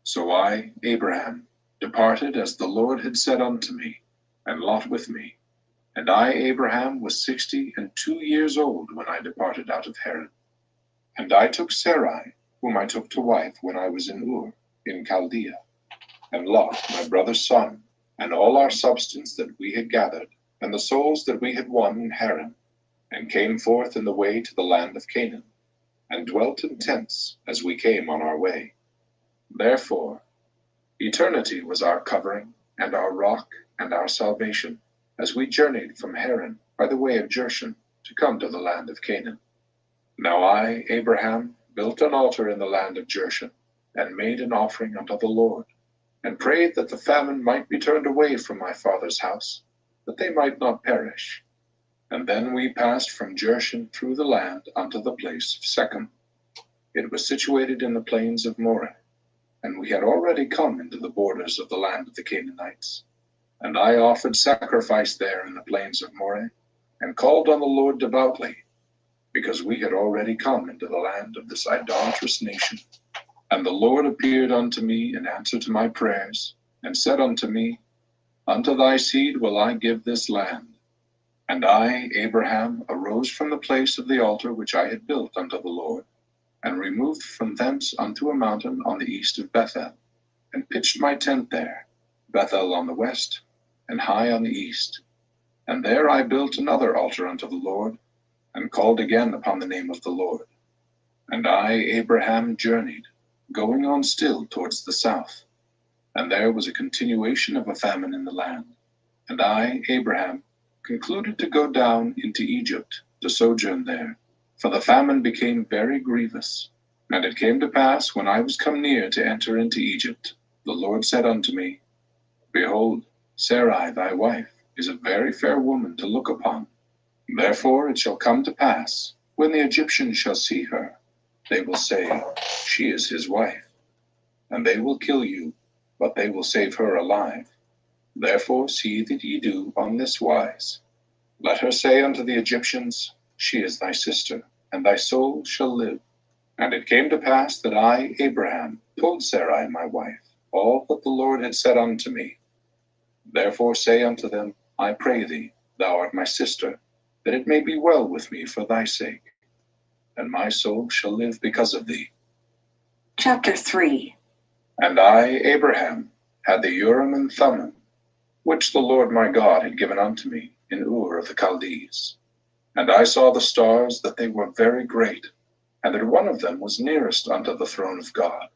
So I, Abraham, departed as the Lord had said unto me, and Lot with me. And I, Abraham, was 62 years old when I departed out of Haran. And I took Sarai, whom I took to wife when I was in Ur, in Chaldea, and Lot, my brother's son, and all our substance that we had gathered, and the souls that we had won in Haran, and came forth in the way to the land of Canaan, and dwelt in tents as we came on our way. Therefore, eternity was our covering, and our rock, and our salvation, as we journeyed from Haran by the way of Jershon to come to the land of Canaan. Now I, Abraham, built an altar in the land of Jershon, and made an offering unto the Lord, and prayed that the famine might be turned away from my father's house, that they might not perish. And then we passed from Jershon through the land unto the place of Shechem. It was situated in the plains of Moreh, and we had already come into the borders of the land of the Canaanites. And I offered sacrifice there in the plains of Moreh, and called on the Lord devoutly, because we had already come into the land of this idolatrous nation. And the Lord appeared unto me in answer to my prayers, and said unto me, Unto thy seed will I give this land. And I, Abraham, arose from the place of the altar which I had built unto the Lord, and removed from thence unto a mountain on the east of Bethel, and pitched my tent there, Bethel on the west, and Hai on the east. And there I built another altar unto the Lord, and called again upon the name of the Lord. And I, Abraham, journeyed, going on still towards the south. And there was a continuation of a famine in the land. And I, Abraham, concluded to go down into Egypt, to sojourn there, for the famine became very grievous. And it came to pass, when I was come near to enter into Egypt, the Lord said unto me, Behold, Sarai thy wife is a very fair woman to look upon. Therefore it shall come to pass, when the Egyptians shall see her, they will say, She is his wife. And they will kill you, but they will save her alive. Therefore see that ye do on this wise. Let her say unto the Egyptians, She is thy sister, and thy soul shall live. And it came to pass that I, Abraham, told Sarai my wife all that the Lord had said unto me. Therefore say unto them, I pray thee, thou art my sister, that it may be well with me for thy sake, and my soul shall live because of thee. Chapter 3. And I, Abraham, had the Urim and Thummim, which the Lord my God had given unto me in Ur of the Chaldees. And I saw the stars, that they were very great, and that one of them was nearest unto the throne of God.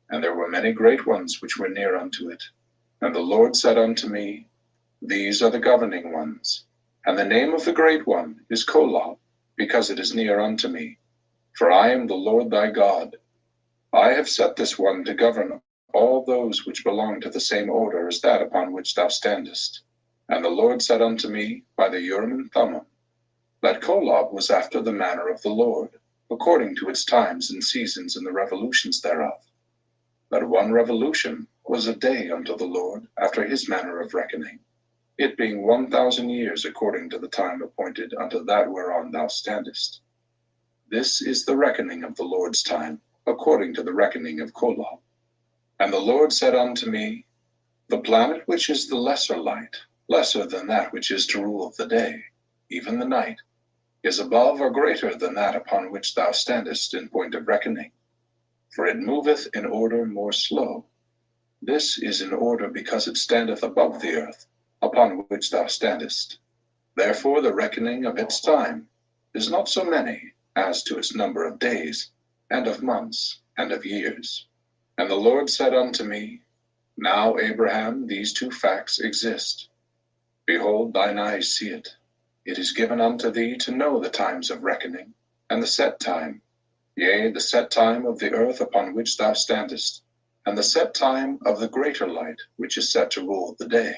And there were many great ones which were near unto it. And the Lord said unto me, These are the governing ones, and the name of the great one is Kolob, because it is near unto me. For I am the Lord thy God. I have set this one to govern all those which belong to the same order as that upon which thou standest. And the Lord said unto me by the Urim and Thummim, that Kolob was after the manner of the Lord, according to its times and seasons and the revolutions thereof. That one revolution was a day unto the Lord after his manner of reckoning, it being 1,000 years according to the time appointed unto that whereon thou standest. This is the reckoning of the Lord's time, according to the reckoning of Kolob. And the Lord said unto me, The planet which is the lesser light, lesser than that which is to rule the day, even the night, is above or greater than that upon which thou standest in point of reckoning. For it moveth in order more slow. This is in order because it standeth above the earth, upon which thou standest. Therefore the reckoning of its time is not so many as to its number of days, and of months, and of years. And the Lord said unto me, Now, Abraham, these two facts exist. Behold, thine eyes see it. It is given unto thee to know the times of reckoning, and the set time, yea, the set time of the earth upon which thou standest, and the set time of the greater light, which is set to rule the day,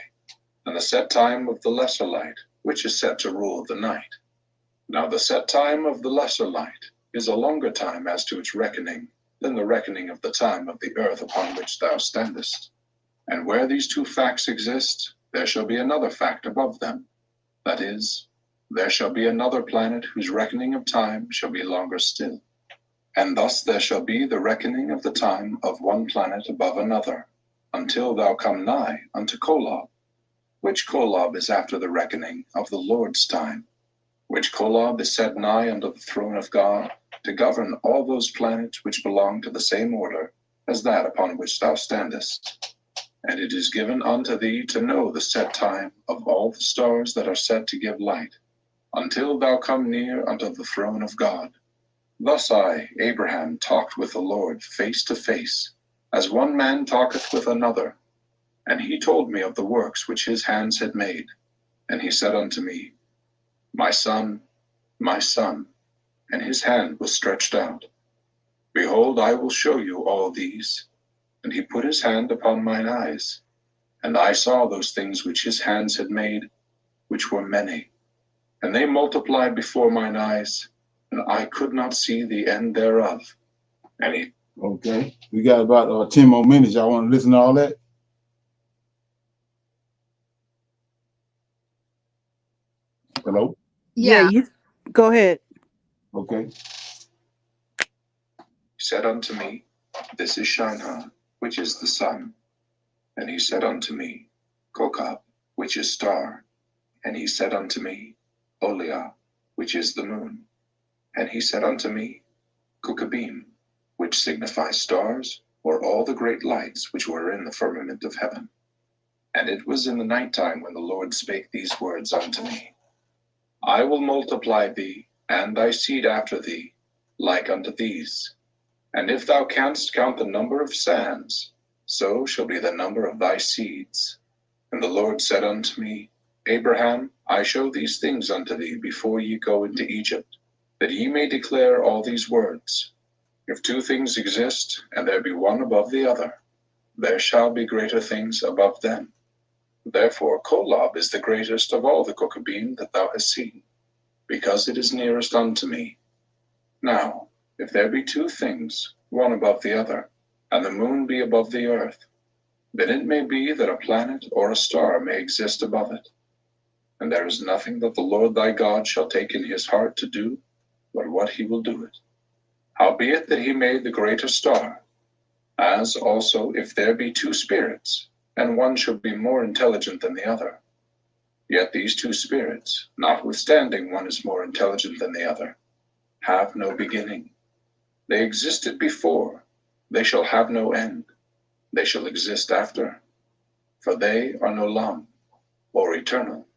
and the set time of the lesser light, which is set to rule the night. Now the set time of the lesser light is a longer time as to its reckoning than the reckoning of the time of the earth upon which thou standest. And where these two facts exist, there shall be another fact above them. That is, there shall be another planet whose reckoning of time shall be longer still. And thus there shall be the reckoning of the time of one planet above another, until thou come nigh unto Kolob, which Kolob is after the reckoning of the Lord's time, which Kolob is set nigh unto the throne of God, to govern all those planets which belong to the same order as that upon which thou standest. And it is given unto thee to know the set time of all the stars that are set to give light, until thou come near unto the throne of God. Thus I, Abraham, talked with the Lord face to face, as one man talketh with another. And he told me of the works which his hands had made. And he said unto me, my son, and his hand was stretched out. Behold, I will show you all these. And he put his hand upon mine eyes, and I saw those things which his hands had made, which were many. And they multiplied before mine eyes, and I could not see the end thereof. And he... Okay, we got about 10 more minutes. Y'all want to listen to all that? Hello? Yeah, you go ahead. Okay. He said unto me, This is Shinar, which is the sun. And he said unto me, Kokab, which is star. And he said unto me, Oliah, which is the moon. And he said unto me, Kukabim, which signifies stars, or all the great lights which were in the firmament of heaven. And it was in the night time when the Lord spake these words unto me, I will multiply thee, and thy seed after thee, like unto these. And if thou canst count the number of sands, so shall be the number of thy seeds. And the Lord said unto me, Abraham, I show these things unto thee before ye go into Egypt, that ye may declare all these words. If two things exist, and there be one above the other, there shall be greater things above them. Therefore Kolob is the greatest of all the Kokabim that thou hast seen, because it is nearest unto me. Now, if there be two things, one above the other, and the moon be above the earth, then it may be that a planet or a star may exist above it. And there is nothing that the Lord thy God shall take in his heart to do, but what he will do it. Howbeit that he made the greater star, as also if there be two spirits, and one should be more intelligent than the other. Yet these two spirits, notwithstanding one is more intelligent than the other, have no beginning. They existed before, they shall have no end, they shall exist after, for they are no long, or eternal.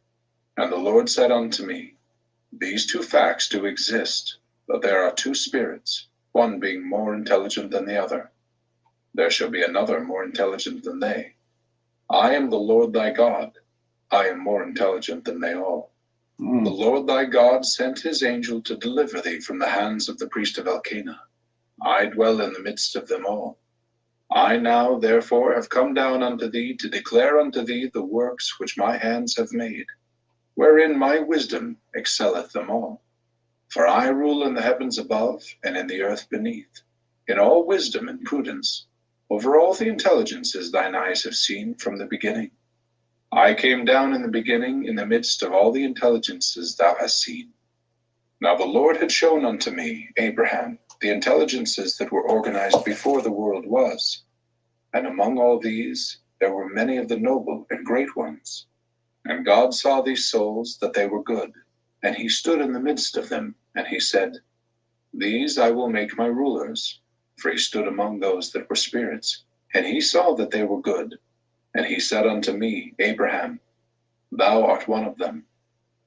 And the Lord said unto me, These two facts do exist, that there are two spirits, one being more intelligent than the other. There shall be another more intelligent than they. I am the Lord thy God, I am more intelligent than they all. The Lord thy God sent his angel to deliver thee from the hands of the priest of Elkanah. I dwell in the midst of them all. I now therefore have come down unto thee to declare unto thee the works which my hands have made, wherein my wisdom excelleth them all. For I rule in the heavens above and in the earth beneath, in all wisdom and prudence, over all the intelligences thine eyes have seen from the beginning. I came down in the beginning in the midst of all the intelligences thou hast seen. Now the Lord had shown unto me, Abraham, the intelligences that were organized before the world was, and among all these there were many of the noble and great ones. And God saw these souls that they were good, and he stood in the midst of them, and he said, These I will make my rulers, for he stood among those that were spirits, and he saw that they were good. And he said unto me, Abraham, Thou art one of them.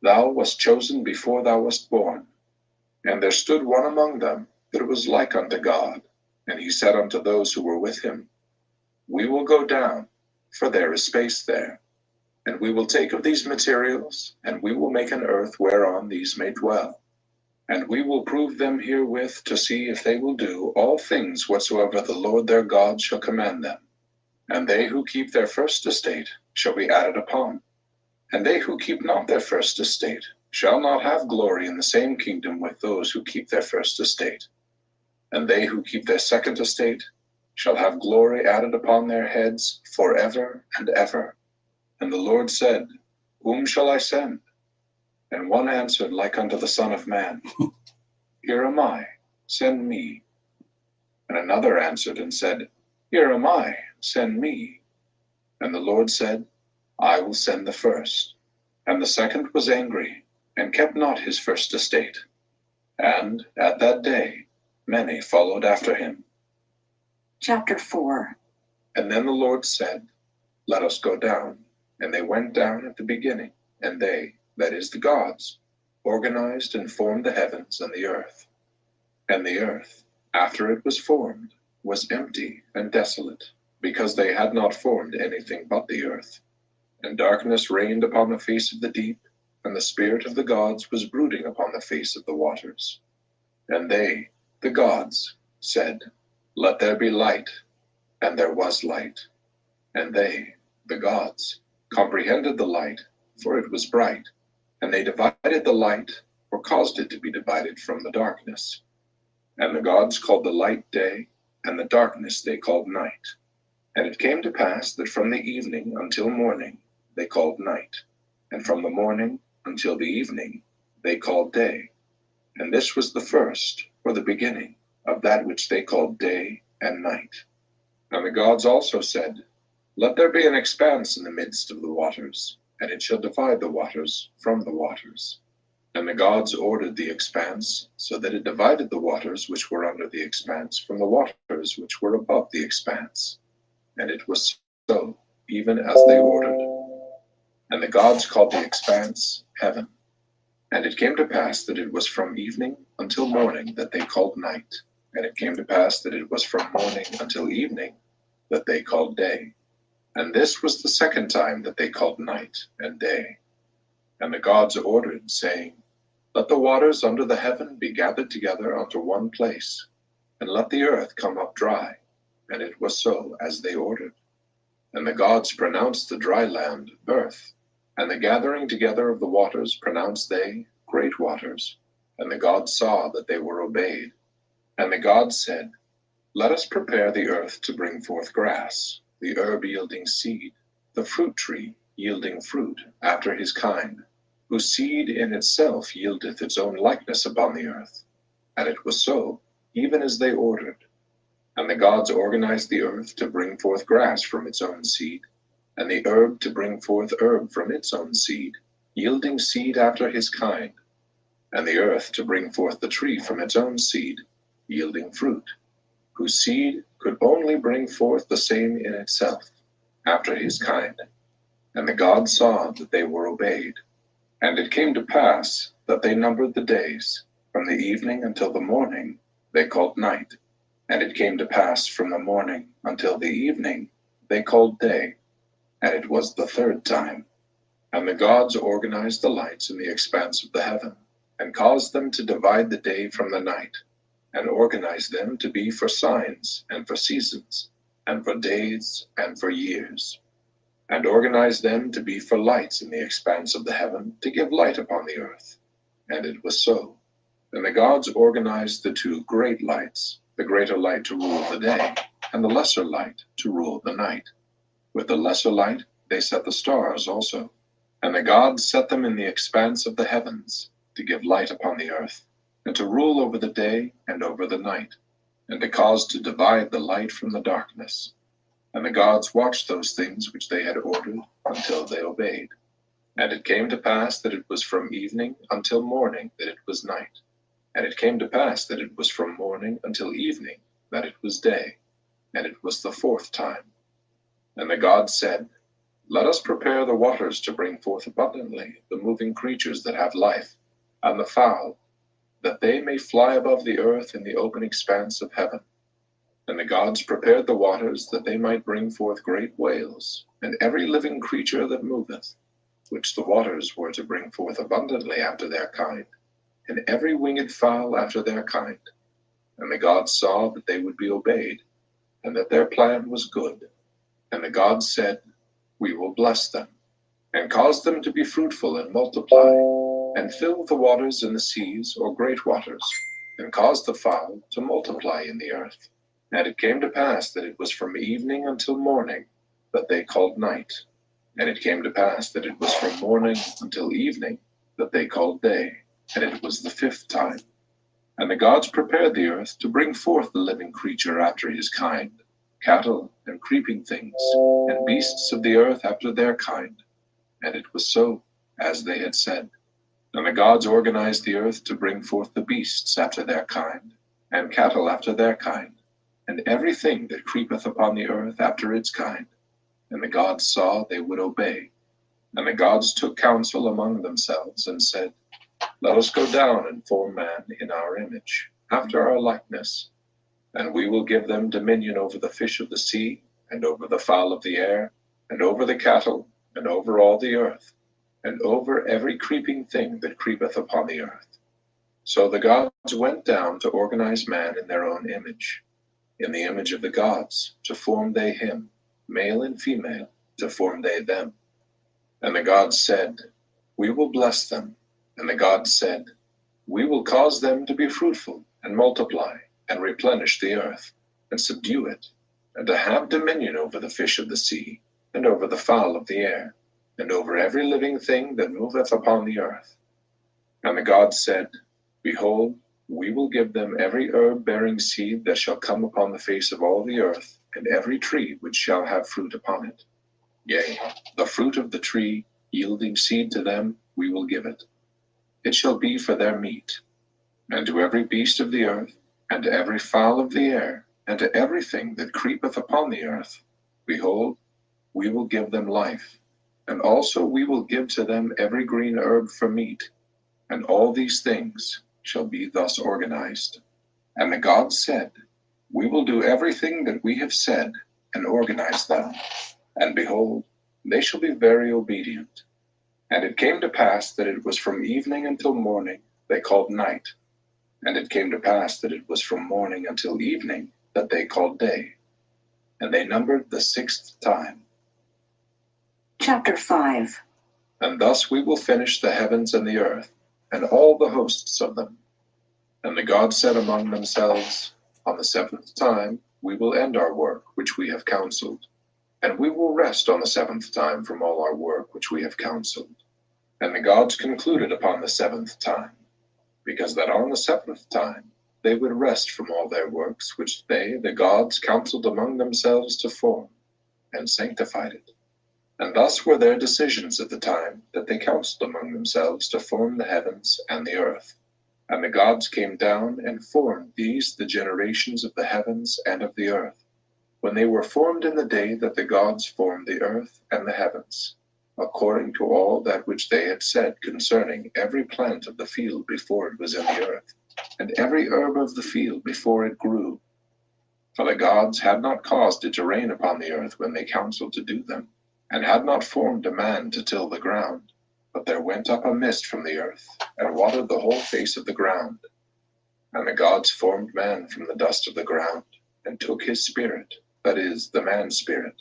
Thou wast chosen before thou wast born. And there stood one among them that was like unto God, and he said unto those who were with him, We will go down, for there is space there, and we will take of these materials, and we will make an earth whereon these may dwell. And we will prove them herewith to see if they will do all things whatsoever the Lord their God shall command them. And they who keep their first estate shall be added upon. And they who keep not their first estate shall not have glory in the same kingdom with those who keep their first estate. And they who keep their second estate shall have glory added upon their heads forever and ever. And the Lord said, Whom shall I send? And one answered like unto the Son of Man, Here am I, send me. And another answered and said, Here am I, send me. And the Lord said, I will send the first. And the second was angry, and kept not his first estate. And at that day many followed after him. Chapter 4. And then the Lord said, Let us go down. And they went down at the beginning, and they, that is the gods, organized and formed the heavens and the earth. And the earth, after it was formed, was empty and desolate, because they had not formed anything but the earth. And darkness reigned upon the face of the deep, and the spirit of the gods was brooding upon the face of the waters. And they, the gods, said, Let there be light. And there was light. And they, the gods, comprehended the light, for it was bright. And they divided the light, or caused it to be divided from the darkness. And the gods called the light day, and the darkness they called night. And it came to pass that from the evening until morning they called night, and from the morning until the evening they called day. And this was the first, or the beginning, of that which they called day and night. And the gods also said, Let there be an expanse in the midst of the waters, and it shall divide the waters from the waters. And the gods ordered the expanse, so that it divided the waters which were under the expanse from the waters which were above the expanse. And it was so, even as they ordered. And the gods called the expanse heaven. And it came to pass that it was from evening until morning that they called night. And it came to pass that it was from morning until evening that they called day. And this was the second time that they called night and day. And the gods ordered, saying, Let the waters under the heaven be gathered together unto one place, and let the earth come up dry. And it was so as they ordered. And the gods pronounced the dry land earth, and the gathering together of the waters pronounced they great waters. And the gods saw that they were obeyed. And the gods said, Let us prepare the earth to bring forth grass, the herb yielding seed, the fruit tree yielding fruit after his kind, whose seed in itself yieldeth its own likeness upon the earth. And it was so, even as they ordered. And the gods organized the earth to bring forth grass from its own seed, and the herb to bring forth herb from its own seed, yielding seed after his kind, and the earth to bring forth the tree from its own seed, yielding fruit, whose seed could only bring forth the same in itself, after his kind. And the gods saw that they were obeyed. And it came to pass that they numbered the days, from the evening until the morning they called night. And it came to pass from the morning until the evening they called day. And it was the third time. And the gods organized the lights in the expanse of the heaven, and caused them to divide the day from the night, and organized them to be for signs, and for seasons, and for days, and for years, and organized them to be for lights in the expanse of the heaven, to give light upon the earth. And it was so. And the gods organized the two great lights, the greater light to rule the day, and the lesser light to rule the night. With the lesser light they set the stars also. And the gods set them in the expanse of the heavens, to give light upon the earth, and to rule over the day and over the night, and to cause to divide the light from the darkness. And the gods watched those things which they had ordered until they obeyed. And it came to pass that it was from evening until morning that it was night. And it came to pass that it was from morning until evening that it was day. And it was the fourth time. And the gods said, Let us prepare the waters to bring forth abundantly the moving creatures that have life, and the fowl that they may fly above the earth in the open expanse of heaven. And the gods prepared the waters, that they might bring forth great whales, and every living creature that moveth, which the waters were to bring forth abundantly after their kind, and every winged fowl after their kind. And the gods saw that they would be obeyed, and that their plan was good. And the gods said, We will bless them, and cause them to be fruitful and multiply, and fill the waters in the seas, or great waters, and cause the fowl to multiply in the earth. And it came to pass that it was from evening until morning that they called night. And it came to pass that it was from morning until evening that they called day. And it was the fifth time. And the gods prepared the earth to bring forth the living creature after his kind, cattle and creeping things, and beasts of the earth after their kind. And it was so, as they had said. And the gods organized the earth to bring forth the beasts after their kind, and cattle after their kind, and everything that creepeth upon the earth after its kind. And the gods saw they would obey. And the gods took counsel among themselves, and said, Let us go down and form man in our image, after our likeness. And we will give them dominion over the fish of the sea, and over the fowl of the air, and over the cattle, and over all the earth, and over every creeping thing that creepeth upon the earth. So the gods went down to organize man in their own image. In the image of the gods, to form they him, male and female, to form they them. And the gods said, We will bless them. And the gods said, We will cause them to be fruitful, and multiply, and replenish the earth, and subdue it, and to have dominion over the fish of the sea, and over the fowl of the air, and over every living thing that moveth upon the earth. And the gods said, Behold, we will give them every herb bearing seed that shall come upon the face of all the earth, and every tree which shall have fruit upon it. Yea, the fruit of the tree, yielding seed to them, we will give it. It shall be for their meat. And to every beast of the earth, and to every fowl of the air, and to everything that creepeth upon the earth, behold, we will give them life. And also we will give to them every green herb for meat. And all these things shall be thus organized. And the gods said, We will do everything that we have said, and organize them. And behold, they shall be very obedient. And it came to pass that it was from evening until morning they called night. And it came to pass that it was from morning until evening that they called day. And they numbered the sixth time. Chapter 5. And thus we will finish the heavens and the earth, and all the hosts of them. And the gods said among themselves, On the seventh time we will end our work which we have counseled, and we will rest on the seventh time from all our work which we have counseled. And the gods concluded upon the seventh time, because that on the seventh time they would rest from all their works which they, the gods, counseled among themselves to form, and sanctified it. And thus were their decisions at the time that they counseled among themselves to form the heavens and the earth. And the gods came down and formed these the generations of the heavens and of the earth, when they were formed in the day that the gods formed the earth and the heavens, according to all that which they had said concerning every plant of the field before it was in the earth, and every herb of the field before it grew. For the gods had not caused it to rain upon the earth when they counseled to do them, and had not formed a man to till the ground, but there went up a mist from the earth, and watered the whole face of the ground. And the gods formed man from the dust of the ground, and took his spirit, that is, the man's spirit,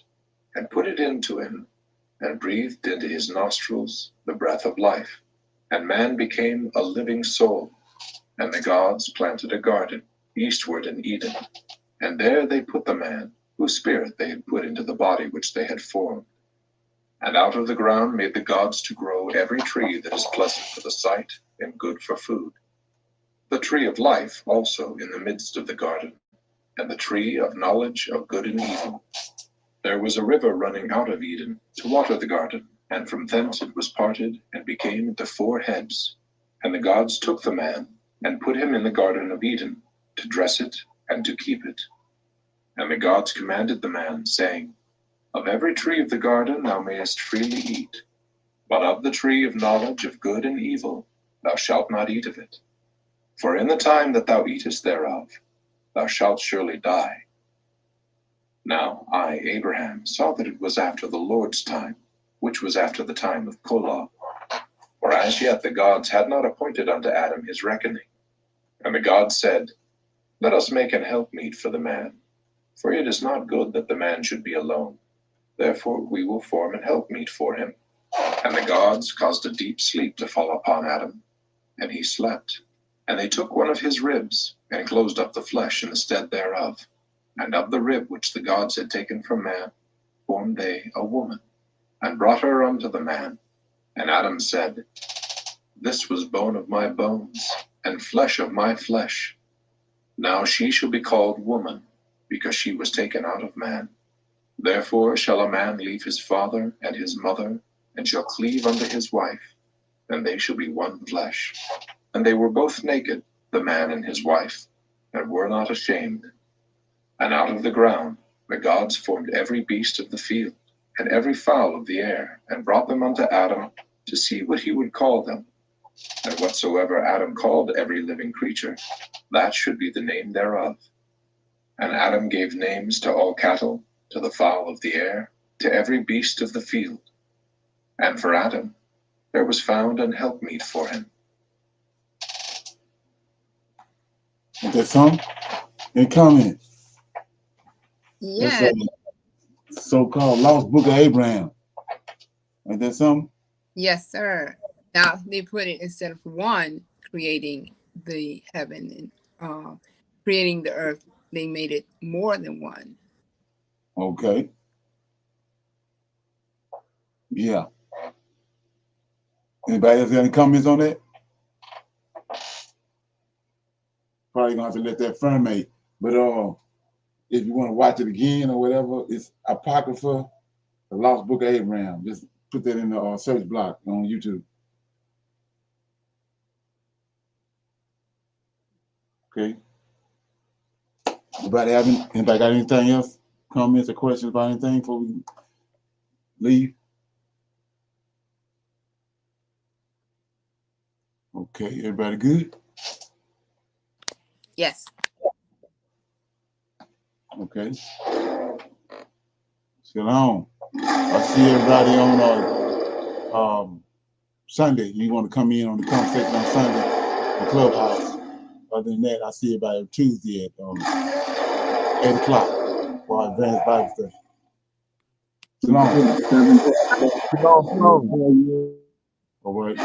and put it into him, and breathed into his nostrils the breath of life, and man became a living soul. And the gods planted a garden eastward in Eden, and there they put the man, whose spirit they had put into the body which they had formed. And out of the ground made the gods to grow every tree that is pleasant for the sight and good for food. The tree of life also in the midst of the garden, and the tree of knowledge of good and evil. There was a river running out of Eden to water the garden, and from thence it was parted and became into 4 heads. And the gods took the man and put him in the garden of Eden to dress it and to keep it. And the gods commanded the man, saying, Of every tree of the garden thou mayest freely eat, but of the tree of knowledge of good and evil thou shalt not eat of it. For in the time that thou eatest thereof, thou shalt surely die. Now I, Abraham, saw that it was after the Lord's time, which was after the time of Kolob. For as yet the gods had not appointed unto Adam his reckoning. And the gods said, Let us make an helpmeet for the man, for it is not good that the man should be alone. Therefore we will form an helpmeet for him. And the gods caused a deep sleep to fall upon Adam, and he slept. And they took one of his ribs, and closed up the flesh in the stead thereof. And of the rib which the gods had taken from man, formed they a woman, and brought her unto the man. And Adam said, This was bone of my bones, and flesh of my flesh. Now she shall be called woman, because she was taken out of man. Therefore shall a man leave his father and his mother, and shall cleave unto his wife, and they shall be one flesh. And they were both naked, the man and his wife, and were not ashamed. And out of the ground the gods formed every beast of the field, and every fowl of the air, and brought them unto Adam, to see what he would call them. And whatsoever Adam called every living creature, that should be the name thereof. And Adam gave names to all cattle, to the fowl of the air, to every beast of the field. And for Adam there was found an helpmeet for him. Is that some? Any comment? Yeah. That's so-called Lost Book of Abraham. Is that something? Yes, sir. Now they put it instead of one creating the heaven and creating the earth, they made it more than one. Okay. Yeah. Anybody else got any comments on that? Probably gonna have to let that ferment. But if you want to watch it again or whatever, it's Apocrypha, the Lost Book of Abraham. Just put that in the search block on YouTube. Okay. Anybody got anything else? Comments or questions about anything before we leave? Okay, everybody good? Yes. Okay. Shalom. I'll see everybody on Sunday. You want to come in on the conversation on Sunday, the clubhouse. Other than that, I'll see everybody on Tuesday at 8 o'clock for our advanced Bible study. Shalom. Shalom. All right.